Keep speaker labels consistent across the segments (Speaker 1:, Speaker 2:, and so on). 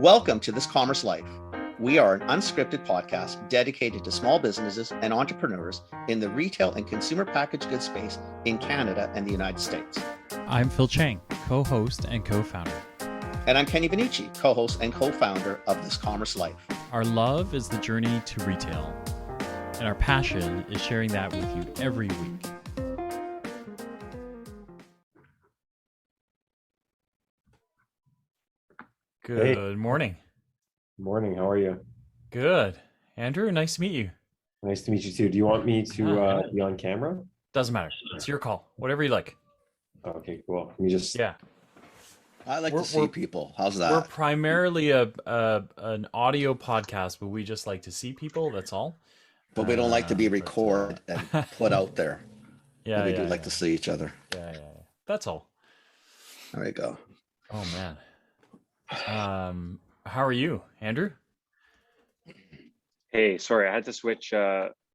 Speaker 1: Welcome to This Commerce Life. We are an unscripted podcast dedicated to small businesses and entrepreneurs in the retail and consumer packaged goods space in Canada and the United States.
Speaker 2: I'm Phil Chang, co-host and co-founder.
Speaker 1: And I'm Kenny Benucci, co-host and co-founder of This Commerce Life.
Speaker 2: Our love is the journey to retail, and our passion is sharing that with you every week. Good morning.
Speaker 3: Morning. How are you?
Speaker 2: Good. Andrew, nice to meet you.
Speaker 3: Nice to meet you too. Do you want me to be on camera?
Speaker 2: Doesn't matter. It's your call. Whatever you like.
Speaker 3: Okay, cool. Let me just...
Speaker 2: Yeah.
Speaker 1: I like to see people. How's that?
Speaker 2: We're primarily an audio podcast, but we just like to see people. That's all.
Speaker 1: But we don't like to be recorded and put out there.
Speaker 2: Yeah,
Speaker 1: we do like to see each other.
Speaker 2: Yeah. That's all.
Speaker 1: There you go.
Speaker 2: Oh man. How are you, Andrew?
Speaker 4: Hey, sorry, I had to switch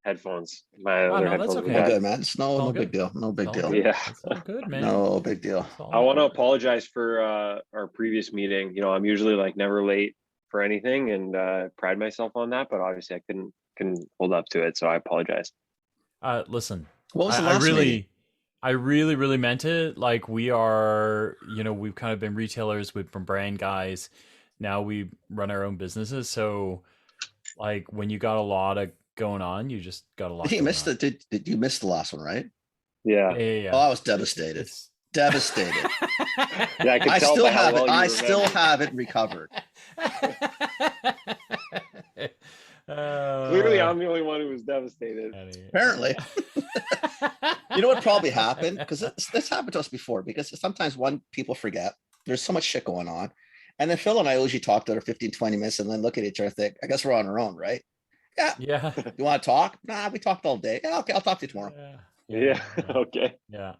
Speaker 4: headphones. My other headphones.
Speaker 2: That's okay.
Speaker 1: All good, man. It's no big deal. No big deal.
Speaker 4: Yeah.
Speaker 2: It's all good, man.
Speaker 1: No big deal.
Speaker 4: I want to apologize for our previous meeting. You know, I'm usually like never late for anything, and pride myself on that. But obviously, I couldn't hold up to it, so I apologize.
Speaker 2: Listen,
Speaker 1: What was the last meeting?
Speaker 2: I really meant it. Like we are, we've kind of been retailers, we've been brand guys. Now we run our own businesses. So like when you got a lot of going on, you just got a lot.
Speaker 1: You missed it. Did you miss the last one, right?
Speaker 4: Yeah.
Speaker 2: Yeah.
Speaker 1: Oh, I was devastated. Devastated.
Speaker 4: Yeah, I could tell by how well you
Speaker 1: I still haven't recovered.
Speaker 4: Clearly, I'm the only one who was devastated.
Speaker 1: Apparently. You know what probably happened? Because this happened to us before, because sometimes people forget. There's so much shit going on. And then Phil and I usually talk to her 15, 20 minutes and then look at each other and think, I guess we're on our own, right? Yeah. You want to talk? Nah, we talked all day. Yeah, okay, I'll talk to you tomorrow.
Speaker 4: Yeah. Okay.
Speaker 2: Yeah.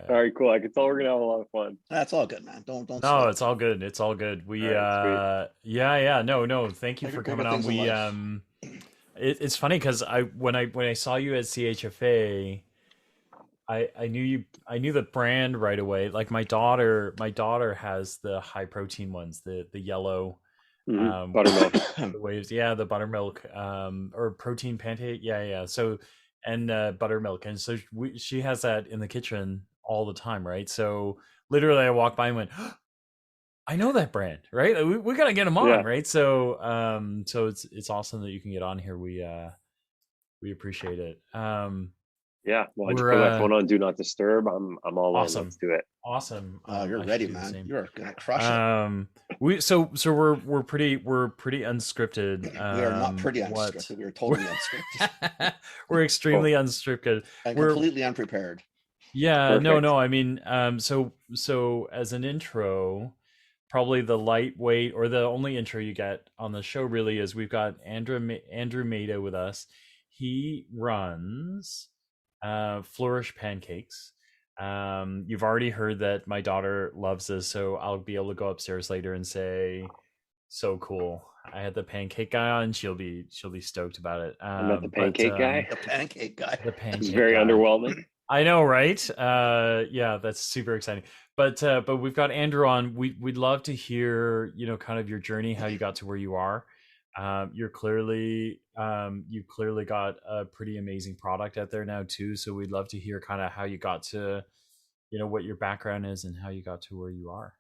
Speaker 4: All right, cool. I can tell we're gonna have a lot of fun.
Speaker 1: That's all good, man. Don't.
Speaker 2: No, it's all good. It's all good. We
Speaker 4: right,
Speaker 2: No. Thank you for coming on. We it's funny because when I saw you at CHFA, I knew the brand right away. Like my daughter has the high protein ones, the yellow
Speaker 4: buttermilk.
Speaker 2: The waves, the buttermilk or protein pancake. So and buttermilk, and so she has that in the kitchen all the time, right? So literally I walked by and went, oh, I know that brand, right? We gotta get them on, right? So it's awesome that you can get on here. We appreciate it.
Speaker 4: Yeah, well, I just put my phone on Do Not Disturb. I'm all
Speaker 2: awesome.
Speaker 4: in. Let's do it.
Speaker 2: Awesome.
Speaker 1: You're ready, man. You're gonna crush it.
Speaker 2: So we're pretty unscripted.
Speaker 1: We are not pretty unscripted. We're totally unscripted.
Speaker 2: We're extremely unscripted.
Speaker 1: We're completely unprepared.
Speaker 2: Yeah,
Speaker 4: Perfect.
Speaker 2: no. I mean, so as an intro, probably the lightweight or the only intro you get on the show really is we've got Andrew Maida with us. He runs Flourish Pancakes. You've already heard that my daughter loves this, so I'll be able to go upstairs later and say, so cool. I had the pancake guy on. She'll be stoked about it.
Speaker 4: I'm not the pancake guy.
Speaker 1: The pancake guy.
Speaker 2: The pancake.
Speaker 4: It's very underwhelming.
Speaker 2: I know, right? Yeah, that's super exciting. But we've got Andrew on. We'd love to hear, kind of your journey, how you got to where you are. You've clearly got a pretty amazing product out there now too. So we'd love to hear kind of how you got to, what your background is and how you got to where you are.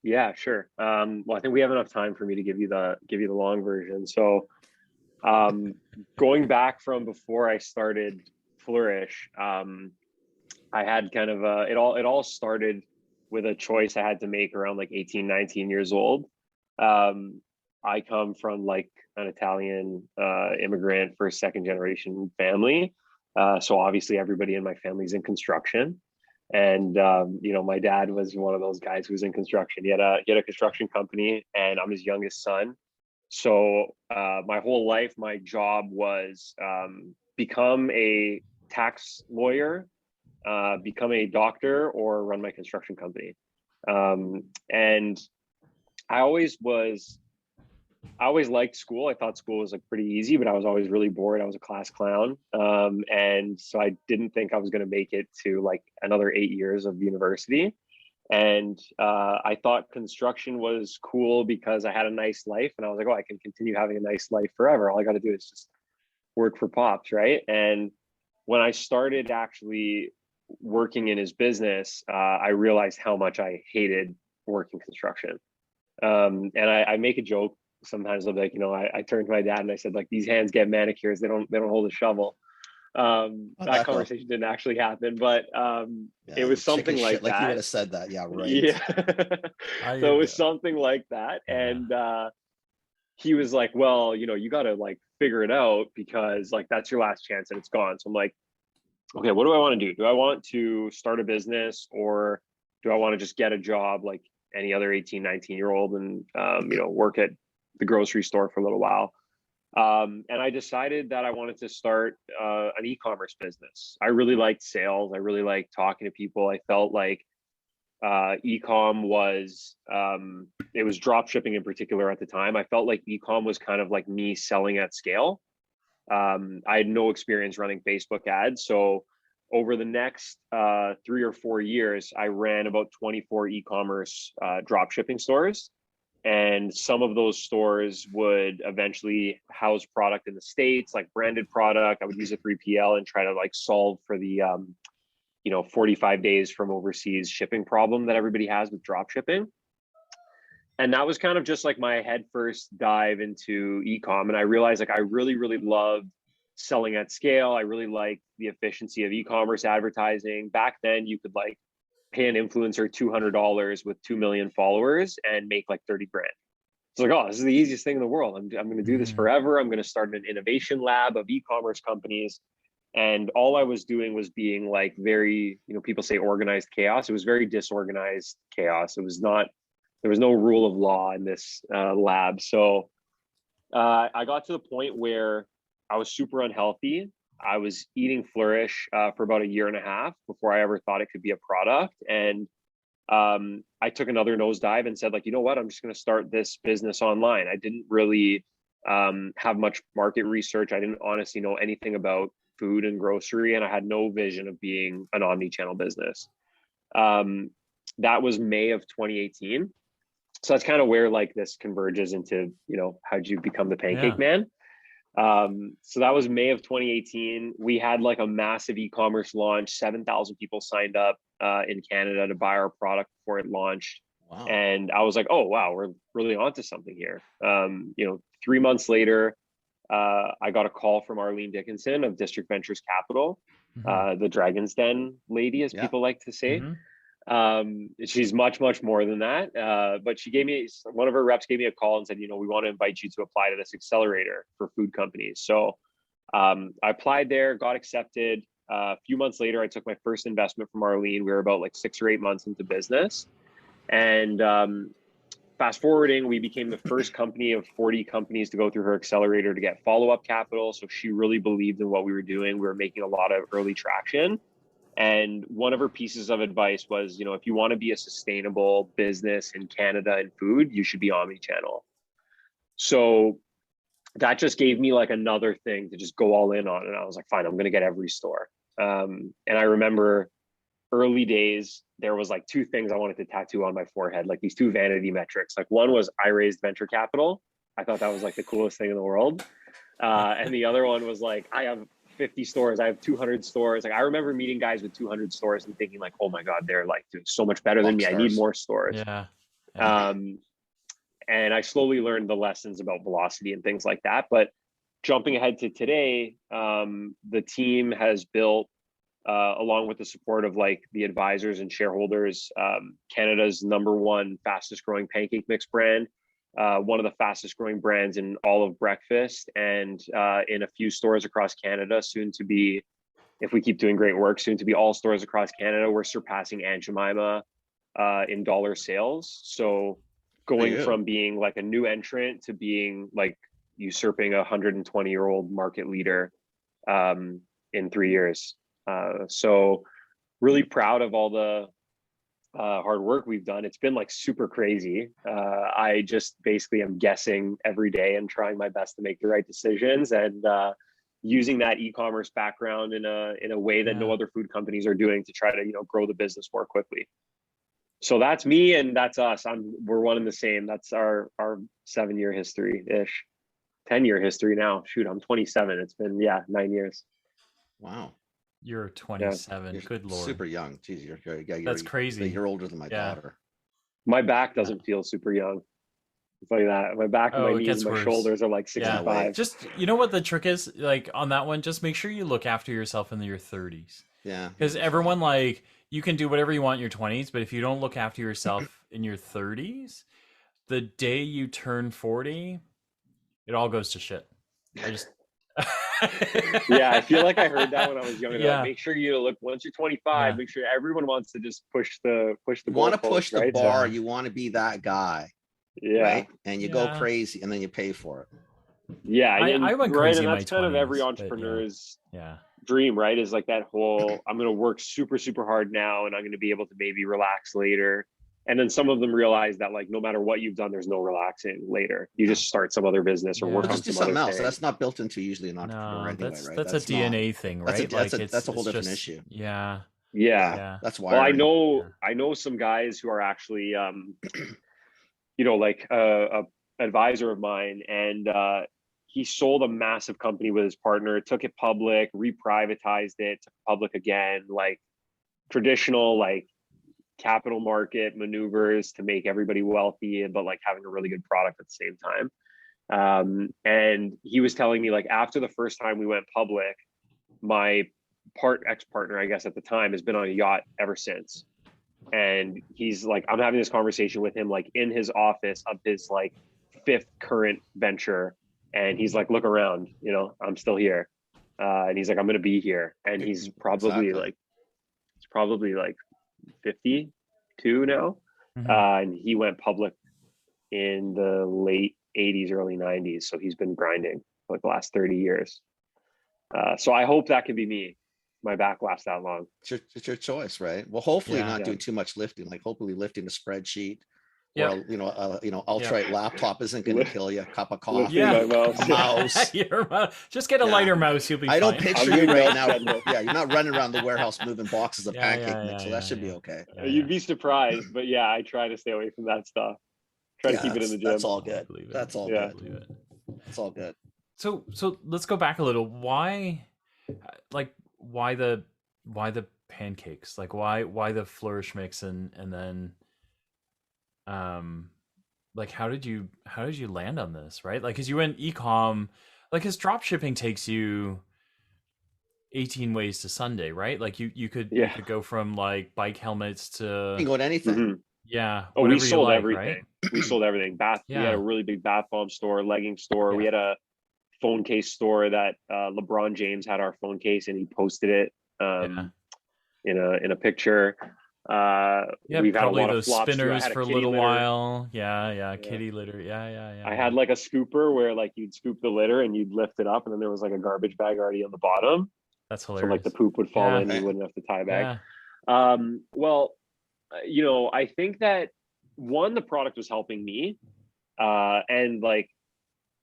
Speaker 4: Yeah, sure. Well, I think we have enough time for me to give you the long version. So, going back from before I started Flourish, I had kind of it all started with a choice I had to make around like 18, 19 years old. I come from like an Italian immigrant, first, second generation family. So obviously everybody in my family's in construction. And, my dad was one of those guys who was in construction. He had a construction company, and I'm his youngest son. So my whole life, my job was become a tax lawyer, become a doctor, or run my construction company. And I always liked school. I thought school was like pretty easy, but I was always really bored. I was a class clown. And so I didn't think I was going to make it to like another 8 years of university. And I thought construction was cool because I had a nice life, and I was like, oh, I can continue having a nice life forever. All I got to do is just work for Pops, right? And when I started actually working in his business, I realized how much I hated working construction. And I make a joke sometimes. I'm like, I turned to my dad and I said, like, these hands get manicures. They don't hold a shovel. That conversation didn't actually happen, but it was something like that.
Speaker 1: Like you would have said that. Yeah, right.
Speaker 4: Yeah. So it was something like that. And he was like, well, you got to like figure it out, because like that's your last chance and it's gone. So I'm like, okay, what do I want to do? Do I want to start a business, or do I want to just get a job like any other 18, 19-year-old and, work at the grocery store for a little while? And I decided that I wanted to start an e-commerce business. I really liked sales. I really liked talking to people. I felt like e-com was, it was drop shipping in particular at the time. I felt like e-com was kind of like me selling at scale. I had no experience running Facebook ads. So over the next 3 or 4 years, I ran about 24 e-commerce drop shipping stores. And some of those stores would eventually house product in the States, like branded product. I would use a 3PL and try to like solve for the, 45 days from overseas shipping problem that everybody has with drop shipping. And that was kind of just like my head first dive into e-com. And I realized like I really, really loved selling at scale. I really liked the efficiency of e-commerce advertising. Back then you could like pay an influencer $200 with 2 million followers and make like 30 grand. It's like, oh, this is the easiest thing in the world. I'm going to do this forever. I'm going to start an innovation lab of e-commerce companies. And all I was doing was being like very, people say organized chaos. It was very disorganized chaos. It was not, there was no rule of law in this lab. So I got to the point where I was super unhealthy. I was eating Flourish for about 1.5 years before I ever thought it could be a product. And I took another nosedive and said, like, you know what, I'm just going to start this business online. I didn't really have much market research. I didn't honestly know anything about food and grocery, and I had no vision of being an omni-channel business. That was May of 2018. So that's kind of where like this converges into, how'd you become the Pancake Man? So that was May of 2018. We had like a massive e-commerce launch. 7,000 people signed up in Canada to buy our product before it launched.
Speaker 1: Wow.
Speaker 4: And I was like, oh, wow, we're really onto something here. 3 months later, I got a call from Arlene Dickinson of District Ventures Capital, the Dragon's Den lady, as people like to say. She's much, much more than that. But one of her reps gave me a call and said, we want to invite you to apply to this accelerator for food companies. So I applied there, got accepted. A few months later, I took my first investment from Arlene. We were about like 6 or 8 months into business. And fast forwarding, we became the first company of 40 companies to go through her accelerator to get follow-up capital. So she really believed in what we were doing. We were making a lot of early traction. And one of her pieces of advice was, if you want to be a sustainable business in Canada and food, you should be omni-channel. So that just gave me like another thing to just go all in on. And I was like, fine, I'm going to get every store. And I remember early days, there was like 2 things I wanted to tattoo on my forehead, like these 2 vanity metrics. Like one was I raised venture capital. I thought that was like the coolest thing in the world. And the other one was like, I have 50 stores. I have 200 stores. Like I remember meeting guys with 200 stores and thinking like, oh my God, they're like doing so much better than me. I need more stores. And I slowly learned the lessons about velocity and things like that. But jumping ahead to today, the team has built, along with the support of like the advisors and shareholders, Canada's #1 fastest growing pancake mix brand, one of the fastest growing brands in all of breakfast, and in a few stores across Canada, soon to be, if we keep doing great work, soon to be all stores across Canada. We're surpassing Aunt Jemima in dollar sales. So going from being like a new entrant to being like usurping a 120-year-old market leader in 3 years. So really proud of all the hard work we've done. It's been like super crazy. I just basically am guessing every day and trying my best to make the right decisions, and using that e-commerce background in a way that no other food companies are doing to try to grow the business more quickly. So that's me and that's us. We're one and the same. That's our 7-year history ish, 10-year history now. Shoot, I'm 27. It's been 9 years.
Speaker 1: Wow.
Speaker 2: You're 27.
Speaker 1: You're
Speaker 2: Good Lord.
Speaker 1: super young. Jeez,
Speaker 2: That's crazy.
Speaker 1: You're older than my daughter.
Speaker 4: My back doesn't feel super young. It's like that. My back and my knees and my shoulders are like 65.
Speaker 2: Yeah. Just, you know what the trick is? Like on that one, just make sure you look after yourself in your 30s.
Speaker 1: Yeah.
Speaker 2: Because everyone, like, you can do whatever you want in your 20s, but if you don't look after yourself in your 30s, the day you turn 40, it all goes to shit.
Speaker 4: Yeah, I feel like I heard that when I was younger.
Speaker 2: Yeah.
Speaker 4: Like, make sure you look once you're 25. Make sure everyone wants to just push the.
Speaker 1: You want to push the
Speaker 4: right?
Speaker 1: bar. You want to be that guy.
Speaker 4: Yeah.
Speaker 1: Right? And you go crazy, and then you pay for it.
Speaker 4: Yeah,
Speaker 2: I went crazy
Speaker 4: and
Speaker 2: in my
Speaker 4: that's kind
Speaker 2: 20s,
Speaker 4: of every
Speaker 2: but
Speaker 4: entrepreneur's dream, right? Is like that whole I'm going to work super, super hard now, and I'm going to be able to maybe relax later. And then some of them realize that like no matter what you've done, there's no relaxing later. You just start some other business or work on
Speaker 1: just do
Speaker 4: some
Speaker 1: something
Speaker 4: other
Speaker 1: else.
Speaker 4: thing.
Speaker 1: That's not built into usually an entrepreneur anyway, right?
Speaker 2: That's a DNA thing, right?
Speaker 1: That's a whole different issue.
Speaker 2: Yeah.
Speaker 1: That's why.
Speaker 4: Well, I know some guys who are actually, like a advisor of mine, and he sold a massive company with his partner, took it public, reprivatized it, took it public again, like traditional, like capital market maneuvers to make everybody wealthy, but like having a really good product at the same time. And he was telling me like after the first time we went public, my ex-partner, I guess at the time, has been on a yacht ever since. And he's like, I'm having this conversation with him like in his office of his like 5th current venture. And he's like, look around, I'm still here. And he's like, I'm going to be here. And he's probably like 52 now. And he went public in the late 80s, early 90s. So he's been grinding for like the last 30 years. So I hope that can be me. My back lasts that long.
Speaker 1: It's your choice, right? Well, hopefully you're not doing too much lifting, like hopefully lifting a spreadsheet. Or ultralight laptop isn't going to kill you. A cup of coffee, a mouse.
Speaker 2: Just get a lighter mouse. You'll be fine.
Speaker 1: I don't picture you right now. You're not running around the warehouse moving boxes of pancake mix, so that should be okay.
Speaker 4: You'd be surprised, but I try to stay away from that stuff. Try to keep it in the gym.
Speaker 1: That's all good. That's all good. It's all good.
Speaker 2: So let's go back a little. Why the pancakes? Like why the flourish mix and then like how did you land on this, right? Like because you went e-com, like his drop shipping takes you 18 ways to Sunday, right? Like you could go from like bike helmets to
Speaker 1: you can go to anything.
Speaker 4: Mm-hmm.
Speaker 2: Yeah.
Speaker 4: We sold everything.
Speaker 2: Right?
Speaker 4: We sold everything. We had a really big bath bomb store, legging store. We had a phone case store that LeBron James had our phone case and he posted it in a picture. We've had a lot
Speaker 2: those
Speaker 4: of flops
Speaker 2: spinners for a little
Speaker 4: litter.
Speaker 2: while. Kitty litter.
Speaker 4: I had like a scooper where like you'd scoop the litter and you'd lift it up and then there was like a garbage bag already on the bottom.
Speaker 2: That's hilarious.
Speaker 4: So like the poop would fall in and you wouldn't have to tie a bag. I think that one, the product was helping me. And like,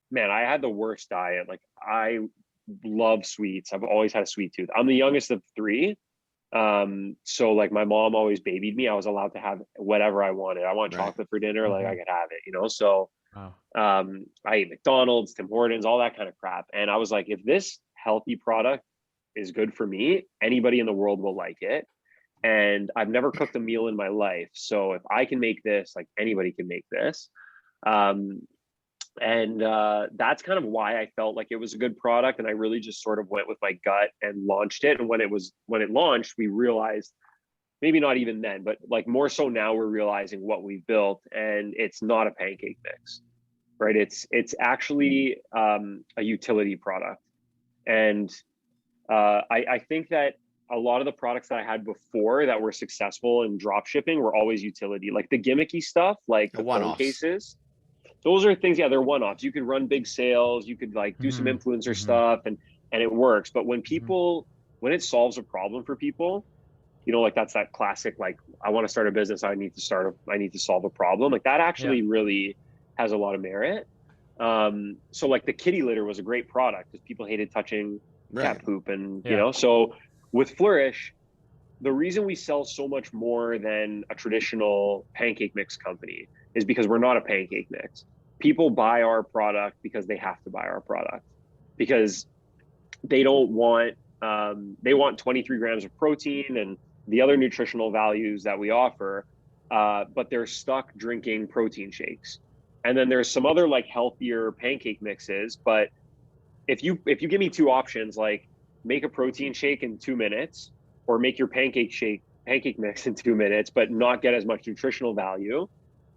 Speaker 4: man, I had the worst diet. Like I love sweets. I've always had a sweet tooth. I'm the youngest of 3. So like my mom always babied me. I was allowed to have whatever I wanted. I want chocolate for dinner, like I could have it, so I ate McDonald's, Tim Hortons, all that kind of crap. And I was like, if this healthy product is good for me, anybody in the world will like it. And I've never cooked a meal in my life. So if I can make this, like anybody can make this. And that's kind of why I felt like it was a good product. And I really just sort of went with my gut and launched it. And when it launched, we realized, maybe not even then, but like more so now we're realizing what we've built, and it's not a pancake mix, right? It's actually a utility product. And I think that a lot of the products that I had before that were successful in drop shipping were always utility, like the gimmicky stuff, like the phone cases. Those are things, they're one-offs. You could run big sales, you could like do some influencer stuff and it works. But when when it solves a problem for people, like that's that classic, like I want to start a business, I need to solve a problem. Like that actually really has a lot of merit. So like the kitty litter was a great product because people hated touching cat poop and, so with Flourish, the reason we sell so much more than a traditional pancake mix company is because we're not a pancake mix. People buy our product because they have to buy our product, because they don't want, they want 23 grams of protein and the other nutritional values that we offer, but they're stuck drinking protein shakes. And then there's some other like healthier pancake mixes, but if you give me two options, like make a protein shake in 2 minutes or make your pancake mix in 2 minutes, but not get as much nutritional value,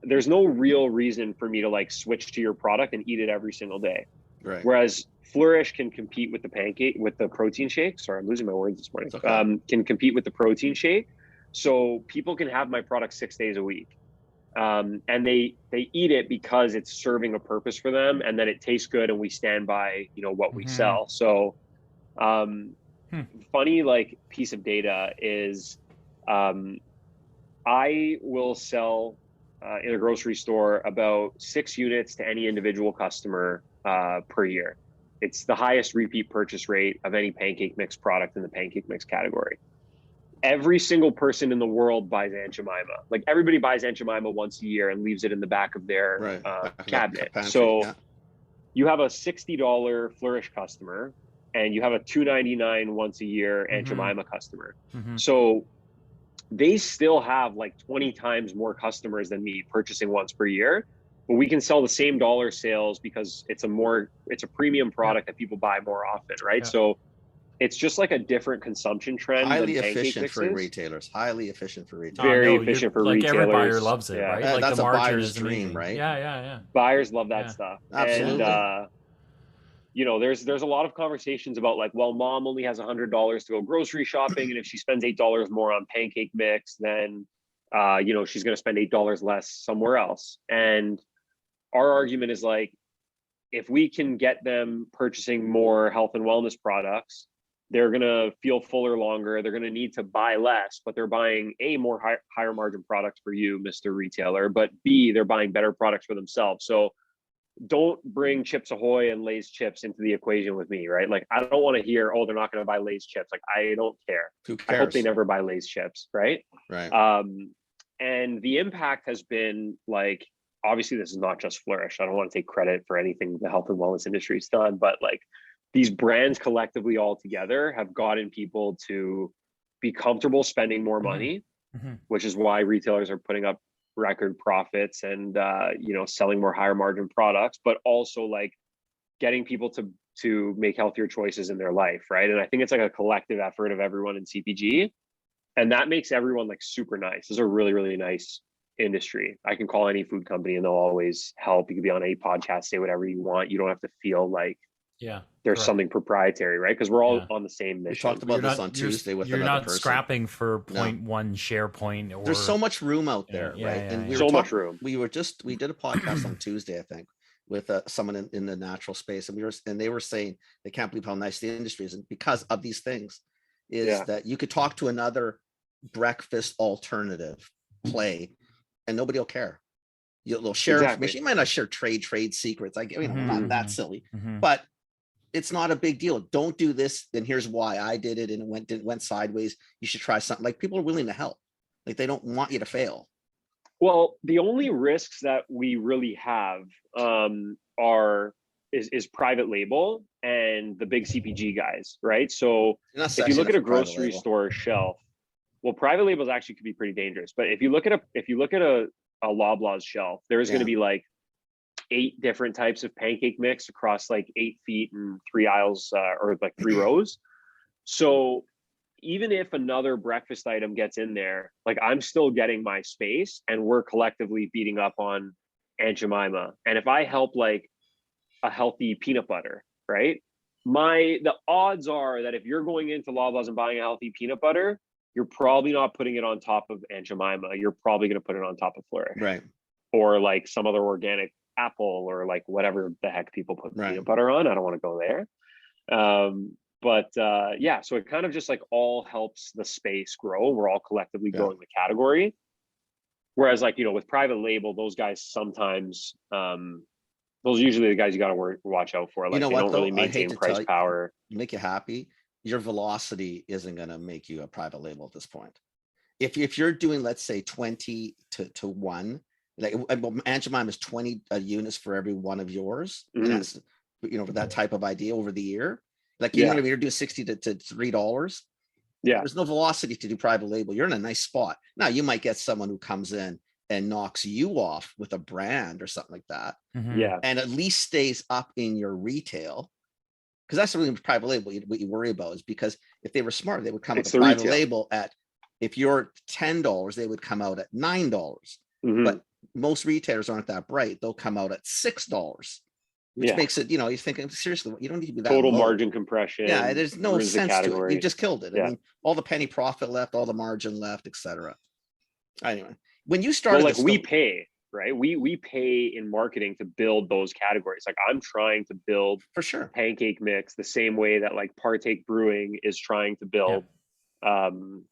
Speaker 4: there's no real reason for me to like switch to your product and eat it every single day.
Speaker 1: Right.
Speaker 4: Whereas Flourish can compete with the protein shake. Sorry, I'm losing my words this morning.
Speaker 1: Okay.
Speaker 4: Can compete with the protein shake. So people can have my product 6 days a week. And they eat it because it's serving a purpose for them, and then it tastes good, and we stand by, you know, what we sell. So funny like piece of data is I will sell in a grocery store about 6 units to any individual customer per year. It's the highest repeat purchase rate of any pancake mix product in the pancake mix category. Every single person in the world buys Aunt Jemima. Like everybody buys Aunt Jemima once a year and leaves it in the back of their cabinet.
Speaker 1: Pantry,
Speaker 4: so you have a $60 Flourish customer and you have a $2.99 once a year Aunt Jemima customer. So they still have like 20 times more customers than me purchasing once per year, but we can sell the same dollar sales because it's a premium product that people buy more often, right? So it's just like a different consumption trend.
Speaker 1: Highly efficient for retailers. Highly efficient for retailers.
Speaker 4: Very efficient for
Speaker 2: like
Speaker 4: retailers.
Speaker 2: Every buyer loves it, right? Like
Speaker 1: that's
Speaker 2: the
Speaker 1: a buyer's
Speaker 2: is
Speaker 1: dream,
Speaker 2: amazing.
Speaker 1: right?
Speaker 2: Yeah.
Speaker 4: Buyers love that stuff.
Speaker 1: Absolutely.
Speaker 4: And you know, there's a lot of conversations about like, well, mom only has $100 to go grocery shopping, and if she spends $8 more on pancake mix, then you know, she's going to spend $8 less somewhere else. And our argument is like, if we can get them purchasing more health and wellness products, they're going to feel fuller longer. They're going to need to buy less, but they're buying more higher margin products for you, Mr. Retailer, but B, they're buying better products for themselves. So don't bring Chips Ahoy and Lay's chips into the equation with me, right? Like, I don't want to hear, oh, they're not going to buy Lay's chips. Like, I don't care.
Speaker 1: Who cares?
Speaker 4: I hope they never buy Lay's chips, right?
Speaker 1: Right.
Speaker 4: And the impact has been like, obviously this is not just Flourish. I don't want to take credit for anything the health and wellness industry has done, but like these brands collectively all together have gotten people to be comfortable spending more money, which is why retailers are putting up record profits and you know, selling more higher margin products, but also like getting people to make healthier choices in their life, right? And I think it's like a collective effort of everyone in CPG, and that makes everyone like super nice. This is a really, really nice industry. I can call any food company and they'll always help. You can be on any podcast, say whatever you want. You don't have to feel like there's something proprietary, right? Because we're all on the same mission.
Speaker 1: We talked about this on Tuesday with another person. You're not
Speaker 2: scrapping for 0.1 share point. Or
Speaker 1: there's so much room out there, right? And we
Speaker 4: much room.
Speaker 1: We did a podcast on Tuesday, I think, with someone in the natural space, and they were saying they can't believe how nice the industry is, and because of these things, that you could talk to another breakfast alternative play, and nobody will care. You'll share information. You might not share trade secrets. Like, you know, not that silly, but it's not a big deal. Don't do this, and here's why I did it, and it went sideways. You should try something. Like, people are willing to help. Like, they don't want you to fail.
Speaker 4: Well, the only risks that we really have is private label and the big CPG guys, right? So if you look at a grocery store shelf, well, private labels actually could be pretty dangerous. But if you look at a Loblaws shelf, there's going to be like 8 different types of pancake mix across like 8 feet and 3 aisles or like 3 rows. So even if another breakfast item gets in there, like, I'm still getting my space, and we're collectively beating up on Aunt Jemima. And if I help like a healthy peanut butter, right? The odds are that if you're going into Loblaws and buying a healthy peanut butter, you're probably not putting it on top of Aunt Jemima. You're probably going to put it on top of Flourish,
Speaker 1: right? Or
Speaker 4: like some other organic apple, or like whatever the heck people put peanut butter on. I don't want to go there. But so it kind of just like all helps the space grow. We're all collectively growing the category. Whereas, like, you know, with private label, those guys sometimes, those are usually the guys you got to watch out for. Like,
Speaker 1: you know,
Speaker 4: they don't really maintain price power.
Speaker 1: Make you happy. your velocity isn't going to make you a private label at this point. If you're doing, let's say 20 to 1, like Aunt Jemima is 20 units for every one of yours, and that's, you know, for that type of idea over the year, like, you know what I mean, you're doing 60 to $3.
Speaker 4: Yeah.
Speaker 1: There's no velocity to do private label. You're in a nice spot. Now you might get someone who comes in and knocks you off with a brand or something like that,
Speaker 4: Yeah.
Speaker 1: and at least stays up in your retail. Because that's really private label. What you worry about is, because if they were smart, they would come with a private label at, if you're $10, they would come out at $9. But most retailers aren't that bright. They'll come out at $6, which makes it, you know, you're thinking, seriously, you don't need to be that
Speaker 4: total
Speaker 1: low.
Speaker 4: margin compression.
Speaker 1: Yeah, there's no sense to it. You just killed it.
Speaker 4: Yeah.
Speaker 1: I mean, all the penny profit left, all the margin left, etc. Anyway, when you started,
Speaker 4: like, we pay, right? We pay in marketing to build those categories. Like, I'm trying to build,
Speaker 1: for sure,
Speaker 4: pancake mix the same way that like Partake Brewing is trying to build,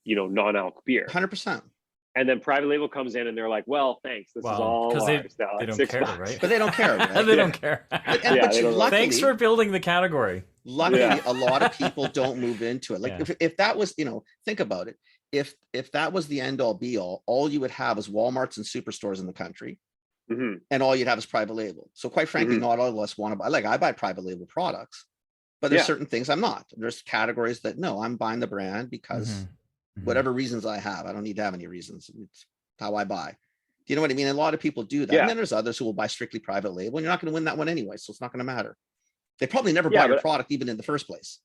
Speaker 4: you know, non-alc beer.
Speaker 1: 100%.
Speaker 4: And then private label comes in and they're like, well, thanks, this is all ours now.
Speaker 2: They don't care, right?
Speaker 1: But they don't care, right?
Speaker 2: They don't care.
Speaker 1: But
Speaker 4: luckily,
Speaker 2: thanks for building the category.
Speaker 1: Luckily, a lot of people don't move into it. Like, if that was, you know, think about it. If that was the end all be all you would have is Walmarts and superstores in the country, and all you'd have is private label. So quite frankly, not all of us want to buy. Like, I buy private label products, but there's certain things I'm not. There's categories that, no, I'm buying the brand because whatever reasons I have. I don't need to have any reasons. It's how I buy. Do you know what I mean? And a lot of people do that. And then there's others who will buy strictly private label, and you're not going to win that one anyway, so it's not going to matter. They probably never buy your product even in the first place.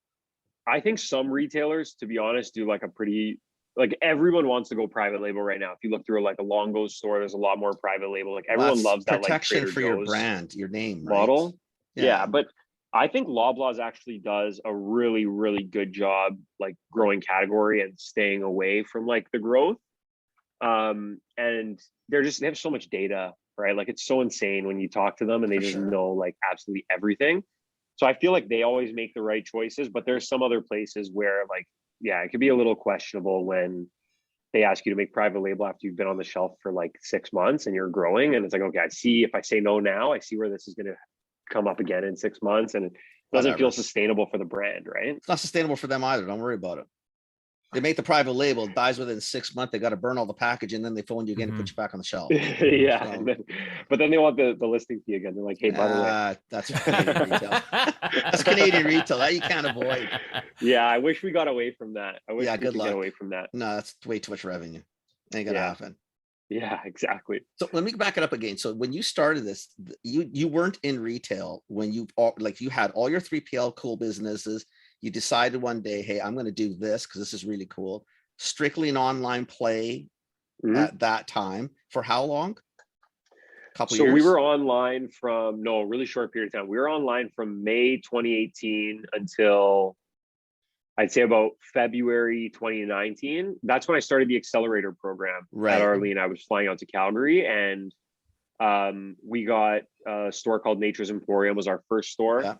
Speaker 4: I think some retailers, to be honest, do like a pretty, like, everyone wants to go private label right now. If you look through like a Longo's store, there's a lot more private label. Like, everyone loves that, like,
Speaker 1: protection
Speaker 4: Trader
Speaker 1: for your
Speaker 4: Joe's
Speaker 1: brand, your name, right?
Speaker 4: model. Yeah, but I think Loblaws actually does a really, really good job, like, growing category and staying away from like the growth. And they have so much data, right? Like, it's so insane when you talk to them, and they just know like absolutely everything. So I feel like they always make the right choices, but there's some other places where, like, it could be a little questionable when they ask you to make private label after you've been on the shelf for like 6 months and you're growing. And it's like, okay, I see, if I say no now, I see where this is going to come up again in 6 months, and it doesn't feel sustainable for the brand, right?
Speaker 1: It's not sustainable for them either. Don't worry about it. They make the private label, it dies within 6 months. They got to burn all the packaging, and then they phone you again and put you back on the shelf.
Speaker 4: But then they want the listing fee again. They're like, hey, by the way,
Speaker 1: that's Canadian retail. That's Canadian retail. That you can't avoid.
Speaker 4: Yeah, I wish we got away from that. I wish we could get away from that.
Speaker 1: No, that's way too much revenue. Ain't gonna happen.
Speaker 4: Yeah, exactly.
Speaker 1: So let me back it up again. So when you started this, you weren't in retail when you had all your 3PL cool businesses. You decided one day, hey, I'm going to do this because this is really cool. Strictly an online play at that time. For how long? Couple years?
Speaker 4: So we were online from, a really short period of time. We were online from May 2018 until I'd say about February 2019. That's when I started the accelerator program at Arlene. I was flying out to Calgary, and we got a store called Nature's Emporium was our first store.
Speaker 1: Yeah.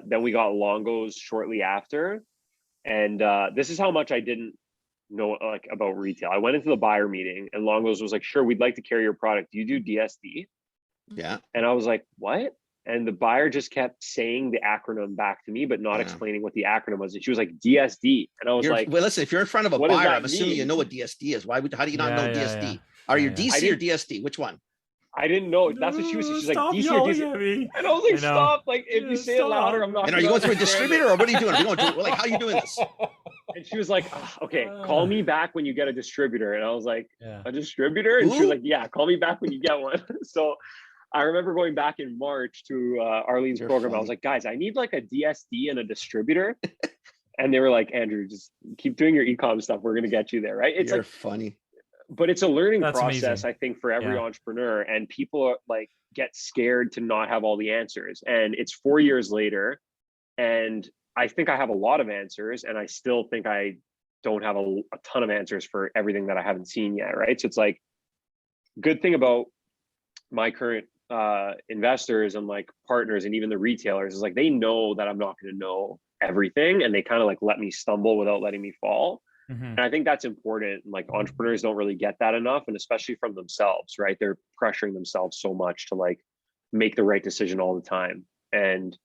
Speaker 4: Then we got Longo's shortly after. And this is how much I didn't know like about retail. I went into the buyer meeting, and Longo's was like, sure, we'd like to carry your product. Do you do DSD?
Speaker 1: Yeah. And
Speaker 4: I was like, what? And the buyer just kept saying the acronym back to me, but not explaining what the acronym was. And she was like, DSD. And I was like,
Speaker 1: well, listen, if you're in front of a buyer, I'm assuming you know what DSD is. How do you not know DSD? Are you DC or DSD? Which one?
Speaker 4: I didn't know. That's what she was. She's like, DC or DSD. And I was like, stop. Like, if you say it louder, I'm not.
Speaker 1: And are you going through a distributor, or what are you doing? Are you going to, like, how are you doing this?
Speaker 4: And she was like, okay, call me back when you get a distributor. And I was like, a distributor? And she was like, yeah, call me back when you get one. So I remember going back in March to Arlene's program. Funny. I was like, guys, I need like a DSD and a distributor. And they were like, Andrew, just keep doing your e-com stuff. We're going to get you there, right? It's
Speaker 1: You're
Speaker 4: like
Speaker 1: funny.
Speaker 4: But it's a learning process,
Speaker 2: amazing.
Speaker 4: I think, for every entrepreneur. And people are, like, get scared to not have all the answers. And it's 4 years later, and I think I have a lot of answers, and I still think I don't have a ton of answers for everything that I haven't seen yet, right? So it's like, good thing about my current investors and like partners and even the retailers is like, they know that I'm not going to know everything, and they kind of like let me stumble without letting me fall. And I think that's important. Like, entrepreneurs don't really get that enough, and especially from themselves, right? They're pressuring themselves so much to like make the right decision all the time. And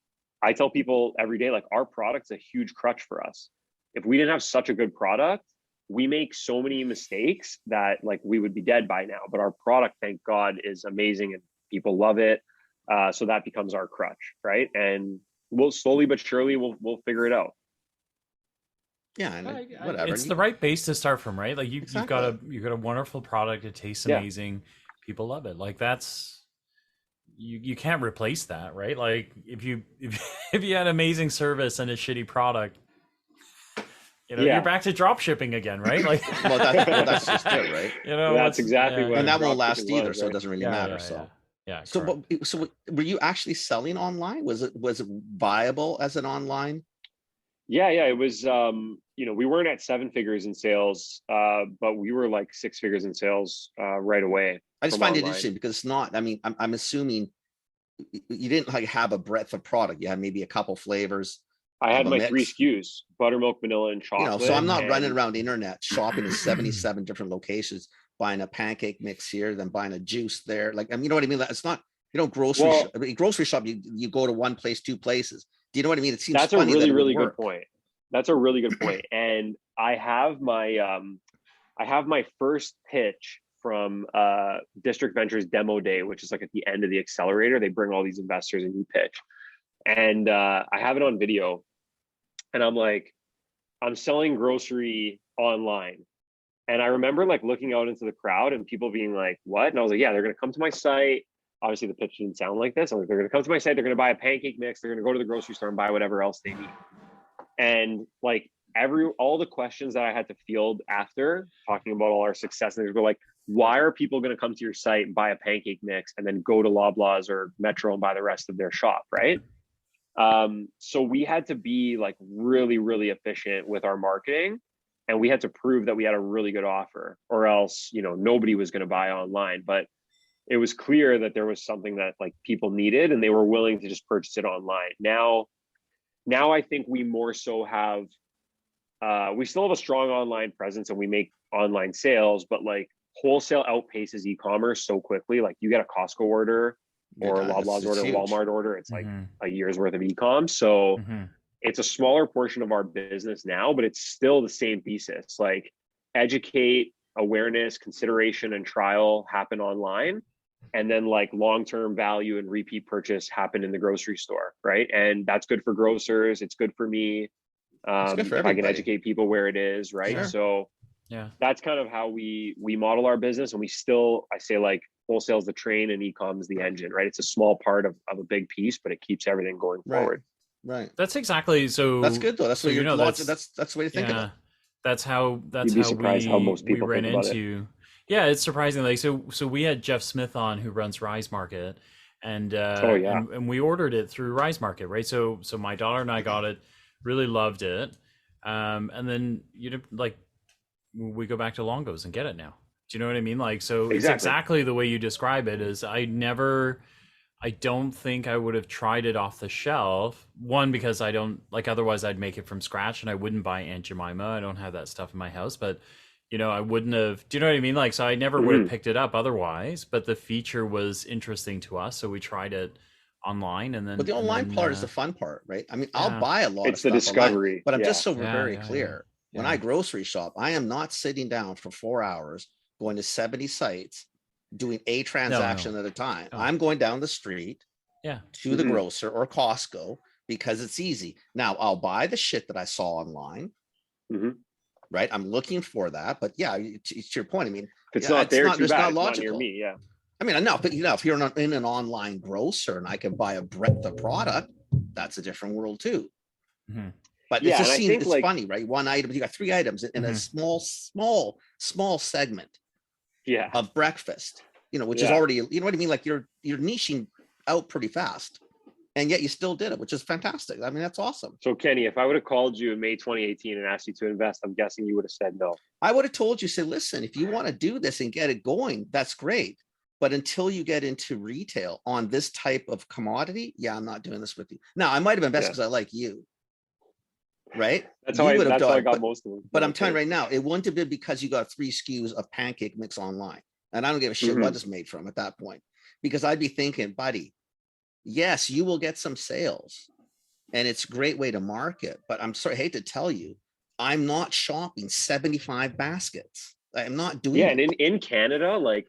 Speaker 4: I tell people every day, like, our product's a huge crutch for us. If we didn't have such a good product, we make so many mistakes that like we would be dead by now. But our product, thank God, is amazing and people love it. So that becomes our crutch, right? And we'll slowly but surely we'll figure it out.
Speaker 1: Yeah, and whatever.
Speaker 2: It's the right base to start from, right? Like
Speaker 1: Exactly.
Speaker 2: you've got a wonderful product. It tastes
Speaker 4: Yeah.
Speaker 2: amazing. People love it. Like that's you can't replace that, right? Like if you had amazing service and a shitty product, you know,
Speaker 4: Yeah.
Speaker 2: you're back to drop shipping again, right? Like
Speaker 1: well, that's just it, right?
Speaker 2: you know,
Speaker 4: That's exactly what
Speaker 1: And that won't
Speaker 4: dropshipping
Speaker 1: last either,
Speaker 4: was,
Speaker 1: so it
Speaker 4: right?
Speaker 1: doesn't really matter. So,
Speaker 2: yeah.
Speaker 1: so,
Speaker 2: Correct.
Speaker 1: so were you actually selling online? Was it viable as an online?
Speaker 4: Yeah, it was. You know, we weren't at 7 figures in sales, but we were like 6 figures in sales right away.
Speaker 1: I just
Speaker 4: from
Speaker 1: find it
Speaker 4: online.
Speaker 1: interesting because it's not. I mean, I'm assuming you didn't like have a breadth of product. You had maybe a couple flavors.
Speaker 4: I had
Speaker 1: of a
Speaker 4: my
Speaker 1: mix.
Speaker 4: 3 SKUs: buttermilk, vanilla, and
Speaker 1: You know,
Speaker 4: chocolate.
Speaker 1: so I'm not running
Speaker 4: and-
Speaker 1: around the internet shopping in 77 different locations, buying a pancake mix here, then buying a juice there. Like, I mean, you know what I mean? It's not, you know, grocery
Speaker 4: Well-
Speaker 1: shop. I mean, grocery shop, you go to one place, 2 places. Do you know what I mean? It seems
Speaker 4: That's a
Speaker 1: funny that
Speaker 4: really,
Speaker 1: it would
Speaker 4: really good
Speaker 1: work.
Speaker 4: point. That's a really good point. And I have my first pitch from District Ventures Demo Day, which is like at the end of the accelerator. They bring all these investors and you pitch. And I have it on video. And I'm like, I'm selling grocery online. And I remember like looking out into the crowd and people being like, what? And I was like, yeah, they're going to come to my site. Obviously the pitch didn't sound like this. I'm like, they're going to come to my site. They're going to buy a pancake mix. They're going to go to the grocery store and buy whatever else they need. And like all the questions that I had to field after talking about all our success, and they were like, why are people going to come to your site and buy a pancake mix and then go to Loblaws or Metro and buy the rest of their shop, right? So we had to be like really, really efficient with our marketing, and we had to prove that we had a really good offer, or else, you know, nobody was going to buy online. But it was clear that there was something that like people needed and they were willing to just purchase it online. Now I think we more so have, we still have a strong online presence and we make online sales, but like wholesale outpaces e-commerce so quickly. Like you get a Costco order or
Speaker 1: Yeah,
Speaker 4: Loblaws
Speaker 1: it's
Speaker 4: order,
Speaker 1: huge.
Speaker 4: Walmart order, it's like a year's worth of e-com. So it's a smaller portion of our business now, but it's still the same thesis. Like educate, awareness, consideration, and trial happen online. And then like long-term value and repeat purchase happen in the grocery store, right? And that's good for grocers. It's good for me.
Speaker 1: good for
Speaker 4: if I can
Speaker 1: everybody.
Speaker 4: educate people where it is, right?
Speaker 1: Sure.
Speaker 4: So
Speaker 2: Yeah.
Speaker 4: that's kind of how we model our business. And we still, I say like wholesale is the train and e-com is the engine, right? It's a small part of a big piece, but it keeps everything going forward.
Speaker 1: Right.
Speaker 2: That's exactly so.
Speaker 1: That's good though. That's
Speaker 2: so
Speaker 1: what
Speaker 2: you
Speaker 1: you're
Speaker 2: know,
Speaker 1: logic. That's the way to think of it.
Speaker 2: That's how
Speaker 4: You'd be surprised how most people
Speaker 2: ran
Speaker 4: think about it.
Speaker 2: into. Yeah, it's surprising. Like so we had Jeff Smith on who runs Rise Market, and and we ordered it through Rise Market, right? So my daughter and I got it, really loved it, and then like we go back to Longo's and get it now. Do you know what I mean? Like so
Speaker 4: Exactly.
Speaker 2: It's exactly the way you describe it. Is I don't think I would have tried it off the shelf. One, because I don't like, otherwise I'd make it from scratch and I wouldn't buy Aunt Jemima. I don't have that stuff in my house, but you know, I wouldn't have, do you know what I mean? Like, so I never would have picked it up otherwise, but the feature was interesting to us. So we tried it online and then.
Speaker 1: But the online part is the fun part, right? I mean,
Speaker 2: yeah.
Speaker 1: I'll buy a lot
Speaker 4: It's
Speaker 1: of
Speaker 4: the
Speaker 1: stuff online,
Speaker 4: discovery.
Speaker 1: but I'm
Speaker 4: Yeah.
Speaker 1: just so
Speaker 2: Yeah,
Speaker 1: very
Speaker 2: yeah,
Speaker 1: clear.
Speaker 2: yeah.
Speaker 1: When I grocery shop, I am not sitting down for 4 hours going to 70 sites doing a transaction at a time.
Speaker 2: No.
Speaker 1: I'm going down the street
Speaker 2: Yeah.
Speaker 1: to the grocer or Costco because it's easy. Now I'll buy the shit that I saw online. Right. I'm looking for that. But yeah, to your point, I mean,
Speaker 4: If it's not there, too
Speaker 1: it's
Speaker 4: bad.
Speaker 1: not
Speaker 4: It's not
Speaker 1: logical.
Speaker 4: near me. Yeah.
Speaker 1: I mean, enough, but you know, if you're not in an online grocer and I can buy a breadth of product, that's a different world too. But
Speaker 4: Yeah,
Speaker 1: it's just
Speaker 4: and I
Speaker 1: seems
Speaker 4: think,
Speaker 1: it's
Speaker 4: like-
Speaker 1: funny, right? One item, you got 3 items in a small segment
Speaker 4: Yeah.
Speaker 1: of breakfast, you know, which is
Speaker 4: Yeah.
Speaker 1: already, you know what I mean? Like you're niching out pretty fast, and yet you still did it, which is fantastic. I mean, that's awesome.
Speaker 4: So Kenny, if I would have called you in May 2018 and asked you to invest, I'm guessing you would have said no.
Speaker 1: I would have told you, say, listen, if you want to do this and get it going, that's great. But until you get into retail on this type of commodity, yeah, I'm not doing this with you. Now, I might have invested because I like you, right?
Speaker 4: That's
Speaker 1: You
Speaker 4: how
Speaker 1: would have
Speaker 4: I
Speaker 1: done,
Speaker 4: got most of them.
Speaker 1: But I'm telling you right now, it wouldn't have been because you got 3 SKUs of pancake mix online. And I don't give a shit what it's made from at that point. Because I'd be thinking, buddy, yes, you will get some sales, and it's a great way to market. But I'm sorry, I hate to tell you, I'm not shopping 75 baskets. I'm not doing
Speaker 4: Yeah,
Speaker 1: it.
Speaker 4: and in Canada, like